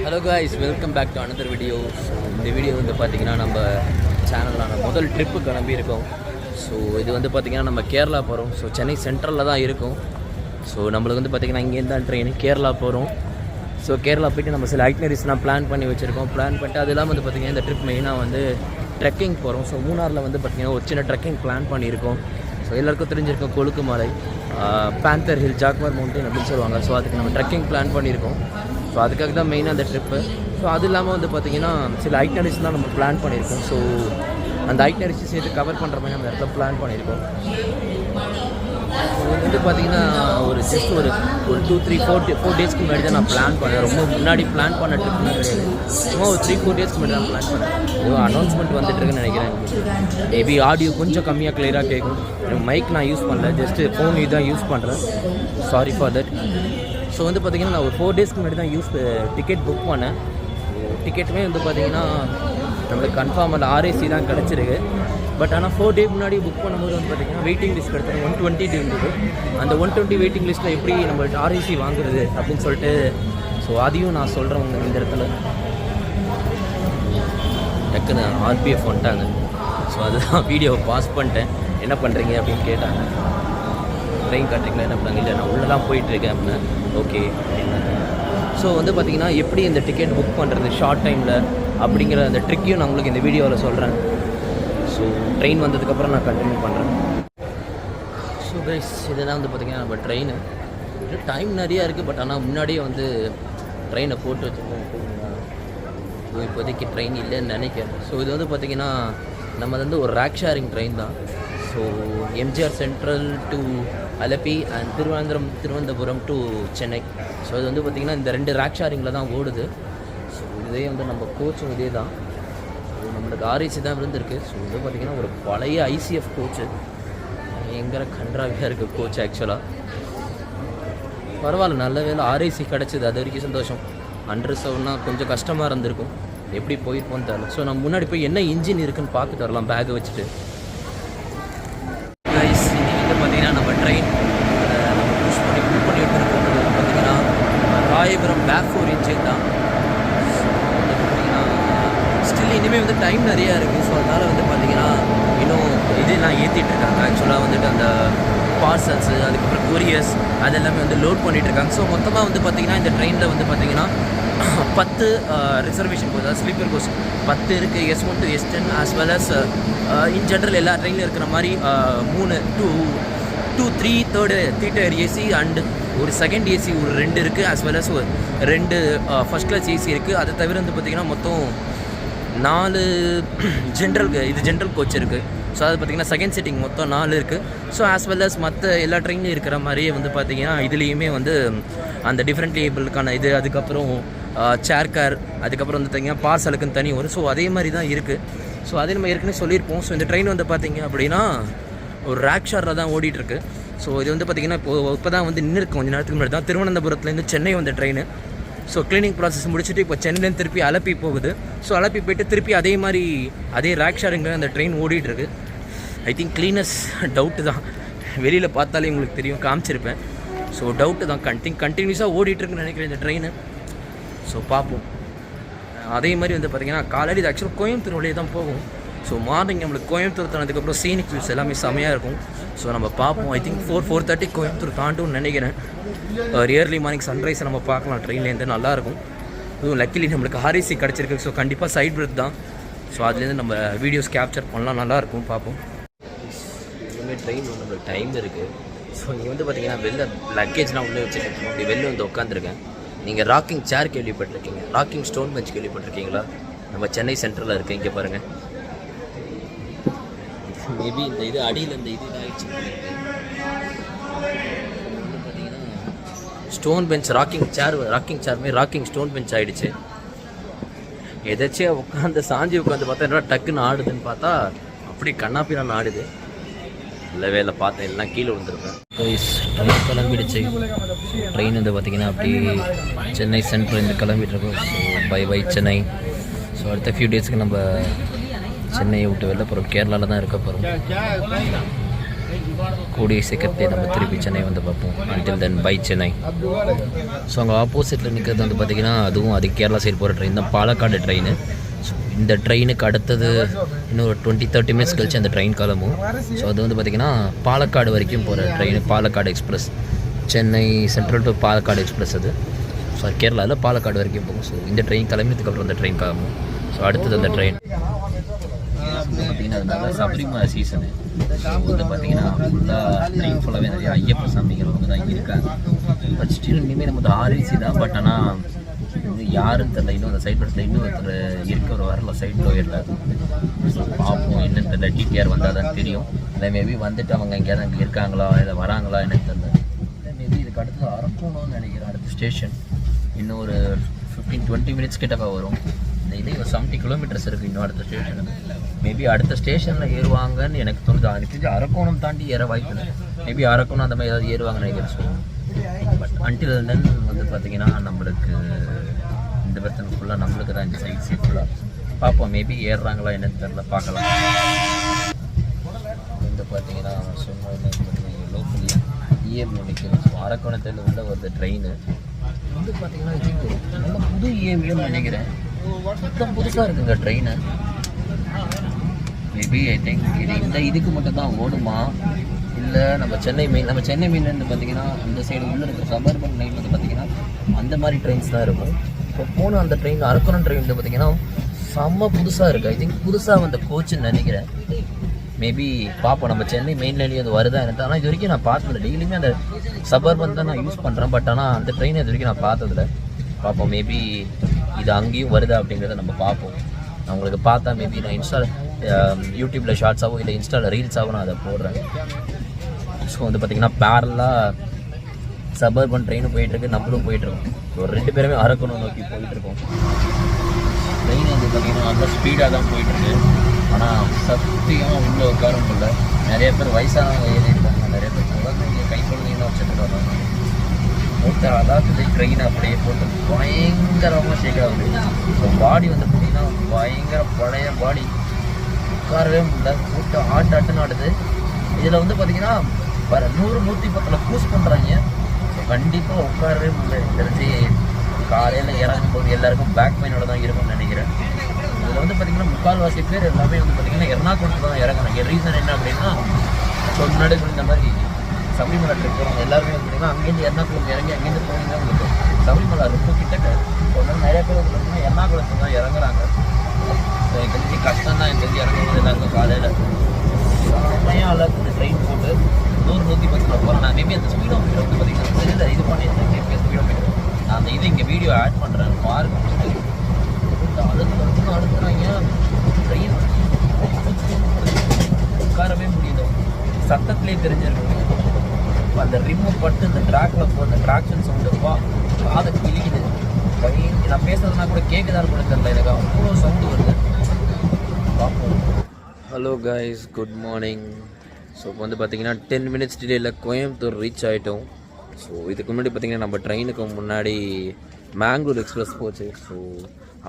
Hello guys, welcome back to another video. So இந்த video வந்து பார்த்திங்கன்னா நம்ம சேனலில் முதல் ட்ரிப்பு கிளம்பியிருக்கோம். ஸோ இது வந்து பார்த்திங்கன்னா நம்ம கேரளா போகிறோம். ஸோ சென்னை சென்ட்ரலில் தான் இருக்கும். ஸோ நம்மளுக்கு வந்து பார்த்திங்கன்னா இங்கேருந்து தான் ட்ரெயின் கேரளா போகிறோம். ஸோ கேரளா போய்ட்டு நம்ம சில ஐட்னரிஸ்லாம் பிளான் பண்ணி வச்சுருக்கோம். பிளான் பண்ணிட்டு அது இல்லாமல் வந்து பார்த்திங்கன்னா இந்த ட்ரிப் மெயினாக வந்து ட்ரெக்கிங் போகிறோம். ஸோ மூணாரில் வந்து பார்த்திங்கன்னா ஒரு சின்ன ட்ரெக்கிங் பிளான் பண்ணியிருக்கோம். ஸோ எல்லாருக்கும் தெரிஞ்சிருக்கோம் கொழுக்குமலை, பேந்தர் ஹில், ஜாக்மர் மவுண்டன் அப்படின்னு சொல்லுவாங்க. ஸோ அதுக்கு நம்ம ட்ரெக்கிங் பிளான் பண்ணியிருக்கோம். ஸோ அதுக்காக தான் மெயினாக அந்த ட்ரிப்பு. ஸோ அது இல்லாமல் வந்து பார்த்திங்கன்னா சில ஐட்னரிஸ் தான் நம்ம பிளான் பண்ணியிருக்கோம். ஸோ அந்த ஐட்னரிஸ் சேர்த்து கவர் பண்ணுற மாதிரி நம்ம இடத்துல பிளான் பண்ணியிருக்கோம். இது வந்து பார்த்திங்கன்னா ஒரு ஜஸ்ட் ஒரு 2-3-4 டேஸ்க்கு முன்னாடி தான் நான் பிளான் பண்ணேன். ரொம்ப முன்னாடி பிளான் பண்ண ட்ரிப்லாம் கிடையாது. சும்மா ஒரு 3-4 டேஸ்க்கு முன்னாடி தான் பிளான் பண்ணேன். ஏதோ அனௌன்ஸ்மெண்ட் வந்துட்டுருக்குன்னு நினைக்கிறேன். மேபி ஆடியோ கொஞ்சம் கம்மியாக கிளியராக கேட்கும். மைக் நான் யூஸ் பண்ணல, ஜஸ்ட்டு ஃபோன் இதுதான் யூஸ் பண்ணுறேன். Sorry for that. ஸோ வந்து பார்த்திங்கன்னா நான் ஒரு 4 டேஸ்க்கு முன்னாடி தான் டிக்கெட் புக் பண்ணேன். டிக்கெட்டுமே வந்து பார்த்திங்கன்னா நம்மளுக்கு கன்ஃபார்ம் அந்த RAC தான் கிடச்சிருக்கு. பட் ஆனால் 4 டே முன்னாடி புக் பண்ணும்போது வந்து பார்த்திங்கன்னா வெயிட்டிங் லிஸ்ட் கிடச்சிருக்கு. 120 இருந்தது. அந்த 120 வெயிட்டிங் லிஸ்ட்டில் எப்படி நம்ம RAC வாங்குறது அப்படின்னு சொல்லிட்டு ஸோ அதையும் நான் சொல்கிறேன் இந்த இடத்துல. டக்குன்னு RPF வந்துட்டாங்க. ஸோ அதுதான் வீடியோவை பாஸ் பண்ணிட்டேன். என்ன பண்ணுறீங்க அப்படின்னு கேட்டாங்க. ட்ரெயின் கட்டுறீங்களா, என்ன பண்ணாங்க, இல்லை நான் உள்ளெல்லாம் போயிட்டுருக்கேன் அப்படின்னா ஓகே அப்படின்னாங்க. ஸோ வந்து பார்த்திங்கன்னா எப்படி இந்த டிக்கெட் புக் பண்ணுறது ஷார்ட் டைமில் அப்படிங்கிற அந்த ட்ரிக்கையும் நான் உங்களுக்கு இந்த வீடியோவில் சொல்கிறேன். ஸோ ட்ரெயின் வந்ததுக்கப்புறம் நான் கண்டினியூ பண்ணுறேன். ஸோ கைஸ், இதுதான் வந்து பார்த்திங்கன்னா நம்ம ட்ரெயின். டைம் நிறையா இருக்குது. பட் ஆனால் முன்னாடியே வந்து ட்ரெயினை போட்டு வச்சுருக்கோம். ஸோ இப்போதைக்கு ட்ரெயின் இல்லைன்னு நினைக்கிறேன். ஸோ இது வந்து பார்த்திங்கன்னா நம்ம வந்து ஒரு ரேக் ஷேரிங் ட்ரெயின் தான். So MGR central to Alleppey and Thiruvananthapuram to Chennai. So இது வந்து பார்த்திங்கன்னா இந்த 2 ரேக் ஷேரிங்கில் தான் ஓடுது. ஸோ இதே வந்து நம்ம கோச்சும் இதே தான். ஸோ நம்மளுக்கு RAC தான் இருந்திருக்கு. ஸோ இது பார்த்திங்கன்னா ஒரு பழைய ICF கோச்சு. எங்கிற கன்றாவியாக இருக்குது கோச். ஆக்சுவலாக பரவாயில்ல, நல்ல வேலை RAC கிடச்சிது. அது வரைக்கும் சந்தோஷம். அன்ரிசர்வ்னால் கொஞ்சம் கஷ்டமாக இருந்திருக்கும். எப்படி போயிருப்போன்னு தெரியல. ஸோ நம்ம முன்னாடி போய் என்ன இன்ஜின் இருக்குன்னு பார்க்க தரலாம் பேக்கை வச்சுட்டு. கைஸ், இன்றைக்கி வந்து பார்த்திங்கன்னா நம்ம ட்ரெயின் நம்ம புஷ் பண்ணி புக் பண்ணி எடுத்துகிட்டு போகிறது பார்த்திங்கன்னா ராயபுரம் பேக் இன்ஜின் தான். ஸோ வந்து பார்த்திங்கன்னா ஸ்டில் இனிமேல் வந்து டைம் நிறையா இருக்குது. ஸோ அதனால் வந்து பார்த்திங்கன்னா இன்னும் இதெல்லாம் ஏற்றிட்டுருக்காங்க. ஆக்சுவலாக வந்துட்டு அந்த பார்சல்ஸு, அதுக்கப்புறம் கொரியர்ஸ் அதெல்லாமே வந்து லோட் பண்ணிகிட்ருக்காங்க. ஸோ மொத்தமாக வந்து பார்த்திங்கன்னா இந்த ட்ரெயினில் வந்து பார்த்திங்கன்னா 10 ரிசர்வேஷன் கோச், அதாவது ஸ்லீப்பர் கோச் 10 இருக்குது. S1 to S10 as well as in general எல்லா ட்ரெயினில் இருக்கிற மாதிரி 3 தேர்டு டயர் AC அண்டு ஒரு செகண்ட் AC ஒரு 2 இருக்குது. as well as ஒரு 2 ஃபஸ்ட் கிளாஸ் AC இருக்குது. அதை தவிர வந்து பார்த்திங்கன்னா மொத்தம் 4 ஜென்ரல் கோச் இருக்குது. ஸோ அது பார்த்திங்கன்னா செகண்ட் சிட்டிங் மொத்தம் 4 இருக்குது. ஸோ ஆஸ் வெல் அஸ் மற்ற எல்லா ட்ரெயின்லையும் இருக்கிற மாதிரியே வந்து பார்த்திங்கன்னா இதுலேயுமே வந்து அந்த டிஃப்ரெண்ட் டேபிளுக்கான இது, அதுக்கப்புறம் சேர் கார், அதுக்கப்புறம் வந்து பார்த்திங்கன்னா பார்சலுக்குன்னு தனி வரும். ஸோ அதே மாதிரி தான் இருக்குது. ஸோ அதே நம்ம ஏற்கனவே சொல்லியிருப்போம். ஸோ இந்த ட்ரெயின் வந்து பார்த்திங்க அப்படின்னா ஒரு ரேக் ஷேரில் தான் ஓடிட்டுருக்கு. ஸோ இது வந்து பார்த்திங்கன்னா இப்போ தான் வந்து நின்றுருக்கு. கொஞ்சம் நேரத்துக்கு முன்னாடி தான் திருவனந்தபுரத்துலேருந்து சென்னை வந்த ட்ரெயின். ஸோ க்ளீனிங் ப்ராசஸ் முடிச்சுட்டு இப்போ சென்னையிலேருந்து திருப்பி அலப்பி போகுது. ஸோ அலப்பி போய்ட்டு திருப்பி அதே ரேக் ஷேரிங்கில் அந்த ட்ரெயின் ஓடிட்டுருக்கு. ஐ திங்க் க்ளீனர்ஸ் டவுட்டு தான். வெளியில் பார்த்தாலே உங்களுக்கு தெரியும், காமிச்சிருப்பேன். ஸோ டவுட்டு தான். கண்டினியூஸாக ஓடிட்டுருக்குன்னு நினைக்கிறேன் இந்த ட்ரெயின். ஸோ பார்ப்போம். அதே மாதிரி வந்து பார்த்திங்கன்னா காலையில் இது ஆக்சுவலாக கோயம்புத்தூர் வழியே தான் போகும். ஸோ மார்னிங் நம்மளுக்கு கோயம்புத்தூர் தானதுக்கப்புறம் சீனிக் வியூஸ் எல்லாமே செமையாக இருக்கும். ஸோ நம்ம பார்ப்போம். ஐ திங்க் 4-4:30 கோயம்புத்தூர் தாண்டும்னு நினைக்கிறேன். ஒரு இயர்லி மார்னிங் சன்ரைஸை நம்ம பார்க்கலாம் ட்ரெயின்லேருந்து. நல்லாயிருக்கும். இதுவும் லக்கிலி நம்மளுக்கு RAC கிடச்சிருக்கு. ஸோ கண்டிப்பாக சைட் பிரத் தான். ஸோ அதுலேருந்து நம்ம வீடியோஸ் கேப்சர் பண்ணலாம். நல்லாயிருக்கும், பார்ப்போம். இனிமேல் ட்ரெயின் நம்மளுக்கு டைம் இருக்குது. ஸோ இங்கே வந்து பார்த்திங்கன்னா வெளில லக்கேஜ்லாம் உள்ளே வச்சுட்டு அப்படி வெளில வந்து உட்காந்துருக்கேன். நீங்கள் ராக்கிங் சேர் கேள்விப்பட்டிருக்கீங்க, ராக்கிங் ஸ்டோன் பெஞ்ச் கேள்விப்பட்டிருக்கீங்களா? நம்ம சென்னை சென்ட்ரலில் இருக்குது. இங்கே பாருங்கள். மேபி இந்த இது அடியில் இந்த இது இதாகிடுச்சு. பார்த்தீங்கன்னா ஸ்டோன் பெஞ்ச் ராக்கிங் சேர் மாதிரி ராக்கிங் ஸ்டோன் பெஞ்ச் ஆகிடுச்சு. எதாச்சும் உட்காந்து சாஞ்சி உட்காந்து பார்த்தா என்ன டக்குன்னு ஆடுதுன்னு பார்த்தா அப்படி கண்ணாப்பின்னு ஆடுது. இல்லை வேலை பார்த்தேன், எல்லாம் கீழே வந்துருப்பேன். ட்ரெயின் கிளம்பிடுச்சு. ட்ரெயின் வந்து பார்த்திங்கன்னா அப்படி சென்னை சென்ட்ரல் கிளம்பிட்டுருக்கோம். So bye Chennai. ஸோ அடுத்த ஃபியூ டேஸ்க்கு நம்ம சென்னையை விட்டு வெளில போகிறோம். கேரளாவில் தான் இருக்க போகிறோம். கூடிய சீக்கிரத்தை நம்ம திருப்பி சென்னை வந்து பார்ப்போம். Until then bye Chennai. So அங்கே ஆப்போசிட்டில் நிற்கிறது வந்து பார்த்திங்கன்னா அதுவும் அது கேரளா சைடு போகிற ட்ரெயின் தான், பாலக்காடு ட்ரெயின். ஸோ இந்த ட்ரெயினுக்கு அடுத்தது இன்னும் ஒரு 20-30 மினிட்ஸ் கழிச்சு அந்த ட்ரெயின் கிளம்பும். ஸோ அது வந்து பார்த்திங்கன்னா பாலக்காடு வரைக்கும் போகிற train, Palakkad express. Chennai central to Palakkad express அது. ஸோ கேரளாவில் பாலக்காடு வரைக்கும் போகும். ஸோ இந்த ட்ரெயின் கிளம்பினதுக்கு அப்புறம் அந்த ட்ரெயின் கிளம்பும். ஸோ அடுத்தது அந்த ட்ரெயின் பார்த்திங்கன்னா அதனால சபரிமலை சீசனு. ஸோ வந்து பார்த்திங்கன்னா ஃபுல்லாக ட்ரெயின் ஃபுல்லாகவே நிறைய ஐயப்ப சாமிகள் தான் இருக்காங்க. பட் ஸ்டில் இனிமேல் நம்ம ஆர்ஏசி தான். பட் ஆனால் யாருன்னு தெரியல, இன்னும் அந்த சைட் படத்தில் இன்னும் ஒருத்தர் இருக்கிற வரல சைட் டோயரில். ஸோ பார்ப்போம் என்னன்னு தெரியல, டிடிஆர் வந்தால் தான் தெரியும். இல்லை மேபி வந்துட்டு அவங்க எங்கேயாவது அங்கே இருக்காங்களா இல்லை வராங்களா என்னன்னு தெரியல. மேபி இதுக்கு அடுத்து அரக்கணும்னு நினைக்கிறேன் அடுத்த ஸ்டேஷன். இன்னும் ஒரு 15-20 மினிட்ஸ் கிட்டக்கா வரும். இந்த இது 70 கிலோமீட்டர்ஸ் இருக்குது இன்னும் அடுத்த ஸ்டேஷனுக்கு. மேபி அடுத்த ஸ்டேஷனில் ஏறுவாங்கன்னு எனக்கு தோணுது. எனக்கு அரக்கோணம் தாண்டி ஏற வாய்ப்பு இல்லை. மேபி அரக்கோணம் அந்த மாதிரி ஏதாவது ஏறுவாங்கன்னு நினைக்கிறேன். ஸோ பட் அன்டில் தென் வந்து பார்த்திங்கன்னா நம்மளுக்கு இந்த பிரச்சனை ஃபுல்லாக நம்மளுக்கு தான் இந்த சைட் சீட் ஃபுல்லாக பார்ப்போம். மேபி ஏறுறாங்களா என்னன்னு தெரியல, பார்க்கலாம். வந்து பார்த்திங்கன்னா சொன்ன லோக்கல் இஎம் நிற்கிறது. ஸோ அரக்கோணத்தில் உள்ள ஒரு ட்ரெயின் வந்து பார்த்திங்கன்னா இதுக்கு நல்ல புது இஎம்யூன்னு நினைக்கிறேன். சுத்தம் புதுசாக இருக்குங்க ட்ரெயினு. மேபி ஐ திங்க் இது இதுக்கு மட்டும் தான் ஓடுமா இல்லை நம்ம சென்னை மெயின்லேருந்து பார்த்திங்கன்னா அந்த சைடு உள்ளே இருக்கிற சபர்பன் லைன் வந்து பார்த்திங்கன்னா அந்த மாதிரி ட்ரெயின்ஸ் தான் இருக்கும். இப்போ போன அந்த ட்ரெயின் அரக்கோணம் ட்ரெயின் வந்து பார்த்திங்கன்னா செம்ம புதுசாக இருக்குது. ஐ திங்க் புதுசாக வந்த கோச்சுன்னு நினைக்கிறேன். மேபி பார்ப்போம் நம்ம சென்னை மெயின் லைன்லேயும் அது வருதா எனக்கு. ஆனால் இது வரைக்கும் நான் பார்த்ததில்ல. டெய்லியுமே அந்த சபர்பன் தான் நான் யூஸ் பண்ணுறேன். பட் ஆனால் அந்த ட்ரெயின் இது வரைக்கும் நான் பார்த்ததில்ல. பார்ப்போம் மேபி இது அங்கேயும் வருதா அப்படிங்கிறத நம்ம பார்ப்போம். அவங்களுக்கு பார்த்தா மேபி நான் யூடியூப்பில் ஷார்ட்ஸாகவும் இல்லை இன்ஸ்டாவில் ரீல்ஸாகவும் நான் அதை போடுறேன். ஸோ வந்து பார்த்திங்கன்னா பேரலாக சபர்பன் ட்ரெயினும் போயிட்டுருக்கு, நம்மளும் போயிட்டுருக்கோம். ஸோ 2 பேருமே அரக்கணும் நோக்கி போயிட்டுருக்கோம். ட்ரெயின் வந்து பார்த்திங்கன்னா நல்லா ஸ்பீடாக தான் போயிட்டுருக்கு. ஆனால் சத்தியமாக உள்ளே உட்கார முடியல. நிறைய பேர் வயசானவங்க ஏறியிருக்காங்க, நிறைய பேர் குழந்தைங்க கை குழந்தைங்கன்னு வச்சுட்டு வர்றாங்க. ஒருத்தர் அதாவது ட்ரெயின் அப்படியே போட்டு பயங்கரமாக ஷேக் ஆகுது. ஸோ பாடி வந்து பார்த்திங்கன்னா பயங்கர பழைய பாடி, உட்காரவே முடியல. போட்டு ஆட்டுன்னு ஆடுது. இதில் வந்து பார்த்திங்கன்னா 100-110 பூஸ் பண்ணுறாங்க. ஸோ கண்டிப்பாக உட்காரவே முடியல. தெரிஞ்சு காலையில் இறங்கும்போது எல்லாருக்கும் பேக் பெயினோட தான் இருக்கும்னு நினைக்கிறேன். இதில் வந்து பார்த்திங்கன்னா முக்கால்வாசி பேர் எல்லாமே வந்து பார்த்திங்கன்னா எர்ணாகுளத்தில் தான் இறங்குறாங்க. ரீசன் என்ன அப்படின்னா ஸோ முன்னாடி இந்த மாதிரி சபரிமலை ட்ரிப் போகிறவங்க எல்லாருமே வந்து பார்த்திங்கன்னா அங்கேருந்து எர்ணாகுளம் இறங்கி அங்கேருந்து போனீங்கன்னா உங்களுக்கு சபரிமலை ரொம்ப கிட்டக்க. ஸோ அதனால் நிறைய பேர் வந்து பார்த்திங்கன்னா எர்ணாகுளத்தில் தான் இறங்குறாங்க. ஸோ எனக்கு தெரிஞ்சு கஷ்டம் தான். எனக்கு தெரிஞ்சு இறங்கும்போது எல்லாருக்கும் காலையில் செம்மையாக அளவுக்கு ட்ரெயின் போட்டு 100-110 போகிறேன். நான் மேபி அந்த ஸ்பீடோ மீட்டர் வந்து பார்த்திங்கன்னா தெரியல இது பண்ணியிருந்தேன். ஸ்பீடோ மீட்டர் நான் அந்த இது இங்கே வீடியோ ஆட் பண்ணுறேன் பாருங்க. அடுத்துறாங்க ட்ரெயின் உட்காரவே முடியுது. சத்தத்துலேயே தெரிஞ்சிருக்கு. அந்த ரிமூவ் பட்டு இந்த ட்ராக்கில் போகிற அந்த ட்ராக்ஷன் சவுண்டுப்பா காதை கிழிக்குது. நான் பேசுறதுனா கூட கேட்குதான்னு கூட தெரியல. எனக்கு அவ்வளோ சவுண்டு வருது. பார்ப்போம். Hello guys, good morning. So இப்போ வந்து பார்த்திங்கன்னா 10 மினிட்ஸ் டிலேயில் கோயம்புத்தூர் ரீச் ஆகிட்டோம். ஸோ இதுக்கு முன்னாடி பார்த்திங்கன்னா நம்ம ட்ரெயினுக்கு முன்னாடி மேங்களூர் எக்ஸ்பிரஸ் போச்சு. ஸோ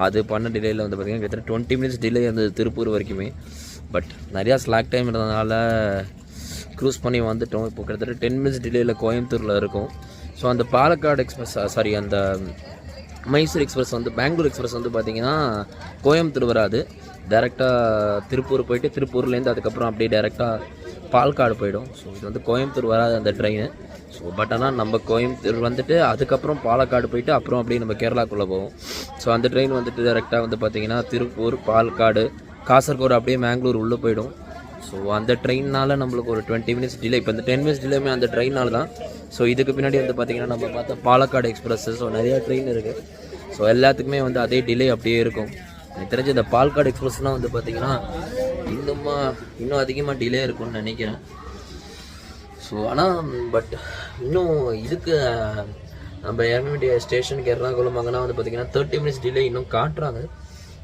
அது பண்ண டிலேயில் வந்து பார்த்திங்கன்னா கிட்டத்தட்ட 20 மினிட்ஸ் டிலே இருந்தது திருப்பூர் வரைக்குமே. பட் நிறையா ஸ்லாக் டைம் இருந்ததுனால க்ரூஸ் பண்ணி வந்துட்டோம். இப்போ கிட்டத்தட்ட 10 மினிட்ஸ் டிலேயில் கோயம்புத்தூரில் இருக்கும். ஸோ அந்த பாலக்காடு எக்ஸ்பிரஸ் அந்த மைசூர் எக்ஸ்பிரஸ் வந்து பெங்களூர் எக்ஸ்பிரஸ் வந்து பார்த்திங்கன்னா கோயம்புத்தூர் வராது. டேரெக்டாக திருப்பூர் போயிட்டு திருப்பூர்லேருந்து அதுக்கப்புறம் அப்படியே டேரெக்டாக பாலக்காடு போயிடும். ஸோ இது வந்து கோயம்புத்தூர் வராது அந்த ட்ரெயின். ஸோ பட் ஆனால் நம்ம கோயம்புத்தூர் வந்துட்டு அதுக்கப்புறம் பாலக்காடு போயிட்டு அப்புறம் அப்படியே நம்ம கேரளாக்குள்ளே போவோம். ஸோ அந்த ட்ரெயின் வந்துட்டு டேரெக்டாக வந்து பார்த்திங்கன்னா திருப்பூர், பாலக்காடு, காசர்கோடு அப்படியே மேங்களூர் உள்ளே போயிடும். ஸோ அந்த ட்ரெயினால் நம்மளுக்கு ஒரு 20 மினிட்ஸ் டிலே. இப்போ இந்த 10 மினிட்ஸ் டிலேமே அந்த ட்ரெயினால் தான். ஸோ இதுக்கு பின்னாடி வந்து பார்த்திங்கன்னா நம்ம பார்த்தா பாலக்காடு எக்ஸ்பிரஸ். ஸோ நிறையா ட்ரெயின் இருக்குது. ஸோ எல்லாத்துக்குமே வந்து அதே டிலே அப்படியே இருக்கும். எனக்கு தெரிஞ்ச இந்த பாலக்காடு எக்ஸ்பிரஸ்லாம் வந்து பார்த்திங்கன்னா இன்னும் அதிகமாக டிலே இருக்கும்னு நினைக்கிறேன். ஸோ ஆனால் பட் இன்னும் இதுக்கு நம்ம இறங்க வேண்டிய ஸ்டேஷனுக்கு எர்ணாகுளம் அங்கேனா வந்து பார்த்திங்கன்னா 30 மினிட்ஸ் டிலே இன்னும் காட்டுறாங்க.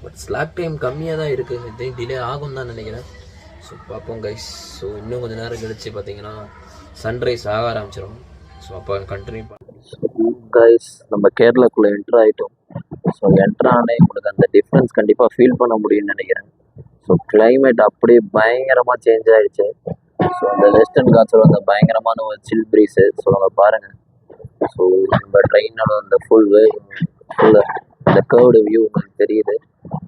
பட் ஸ்லாக் டைம் கம்மியாக தான் இருக்குது. இதையும் டிலே ஆகும் தான் நினைக்கிறேன். ஸோ பார்ப்போம் கைஸ். ஸோ இன்னும் கொஞ்சம் நேரம் கழிச்சு பார்த்திங்கன்னா சன்ரைஸ் ஆக ஆரம்பிச்சிடும். ஸோ அப்போ கண்டினியூ பண்ணுறோம் கைஸ். நம்ம கேரளாக்குள்ளே என்ட்ரு ஆகிட்டோம். ஸோ என்ட்ரு ஆனால் உங்களுக்கு அந்த டிஃப்ரென்ஸ் கண்டிப்பாக ஃபீல் பண்ண முடியும்னு நினைக்கிறேன். ஸோ கிளைமேட் அப்படியே பயங்கரமாக சேஞ்ச் ஆகிடுச்சு. ஸோ அந்த வெஸ்டர்ன் காட்ஸோட அந்த பயங்கரமான ஒரு சில் ப்ரீஸு. ஸோ அதை பாருங்கள். ஸோ நம்ம ட்ரெயினோட அந்த ஃபுல்லு இந்த கேர்வ்டு வியூ உங்களுக்கு தெரியுது.